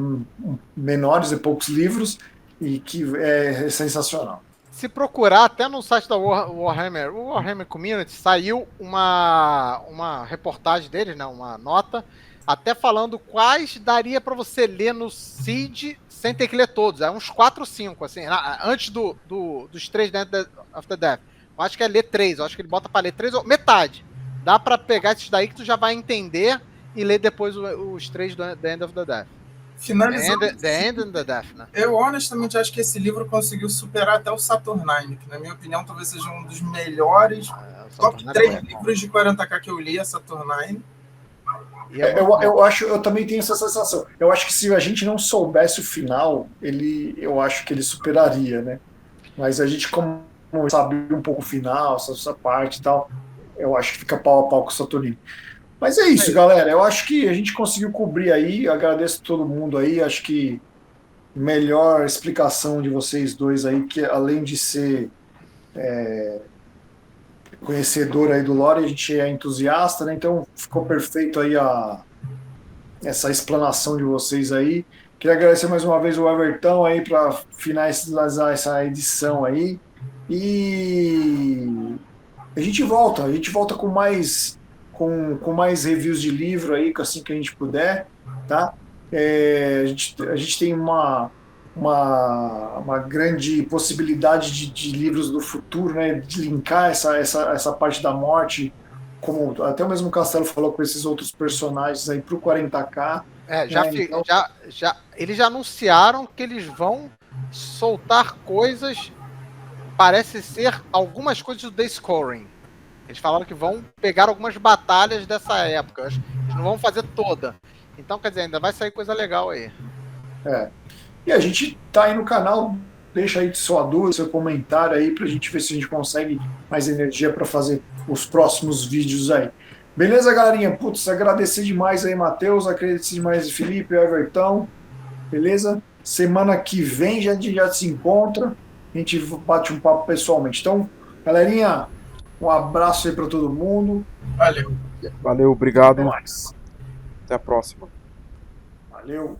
menores e poucos livros, e que é sensacional. Se procurar, até no site da Warhammer, o Warhammer Community, saiu uma reportagem deles, né, uma nota, até falando quais daria para você ler no Siege sem ter que ler todos. É uns 4 ou 5, assim, antes dos 3 End of the Death. Eu acho que é ler 3, eu acho que ele bota para ler 3 ou metade. Dá para pegar esses daí que tu já vai entender e ler depois os 3 do The End of the Death. Finalizando. The End and the Death, né? Eu honestamente acho que esse livro conseguiu superar até o Saturnine, que na minha opinião talvez seja um dos melhores top 3 livros de 40k que eu li, a Saturnine. Eu também tenho essa sensação. Eu acho que se a gente não soubesse o final, eu acho que ele superaria, né? Mas a gente, como sabe um pouco o final, essa parte e tal, eu acho que fica pau a pau com o Saturnine. Mas é isso, galera. Eu acho que a gente conseguiu cobrir aí. Agradeço a todo mundo aí. Acho que melhor explicação de vocês dois aí, que além de ser conhecedor aí do lore, a gente é entusiasta, né? Então ficou perfeito aí essa explanação de vocês aí. Queria agradecer mais uma vez o Everton aí para finalizar essa edição aí. E a gente volta com mais reviews de livro aí, assim que a gente puder, tá? A gente tem uma grande possibilidade de livros do futuro, né? De linkar essa parte da morte, como até o mesmo Castelo falou, com esses outros personagens aí pro 40k. Eles já anunciaram que eles vão soltar coisas, parece ser algumas coisas do The Scoring. Eles falaram que vão pegar algumas batalhas dessa época. Eles não vão fazer toda. Então, quer dizer, ainda vai sair coisa legal aí. E a gente tá aí no canal. Deixa aí sua dúvida, seu comentário aí pra gente ver se a gente consegue mais energia para fazer os próximos vídeos aí. Beleza, galerinha? Putz, agradecer demais aí, Matheus. Agradecer demais, Felipe, Everton. Beleza? Semana que vem a gente já se encontra. A gente bate um papo pessoalmente. Então, galerinha, um abraço aí para todo mundo. Valeu. Valeu, obrigado. Até a próxima. Valeu.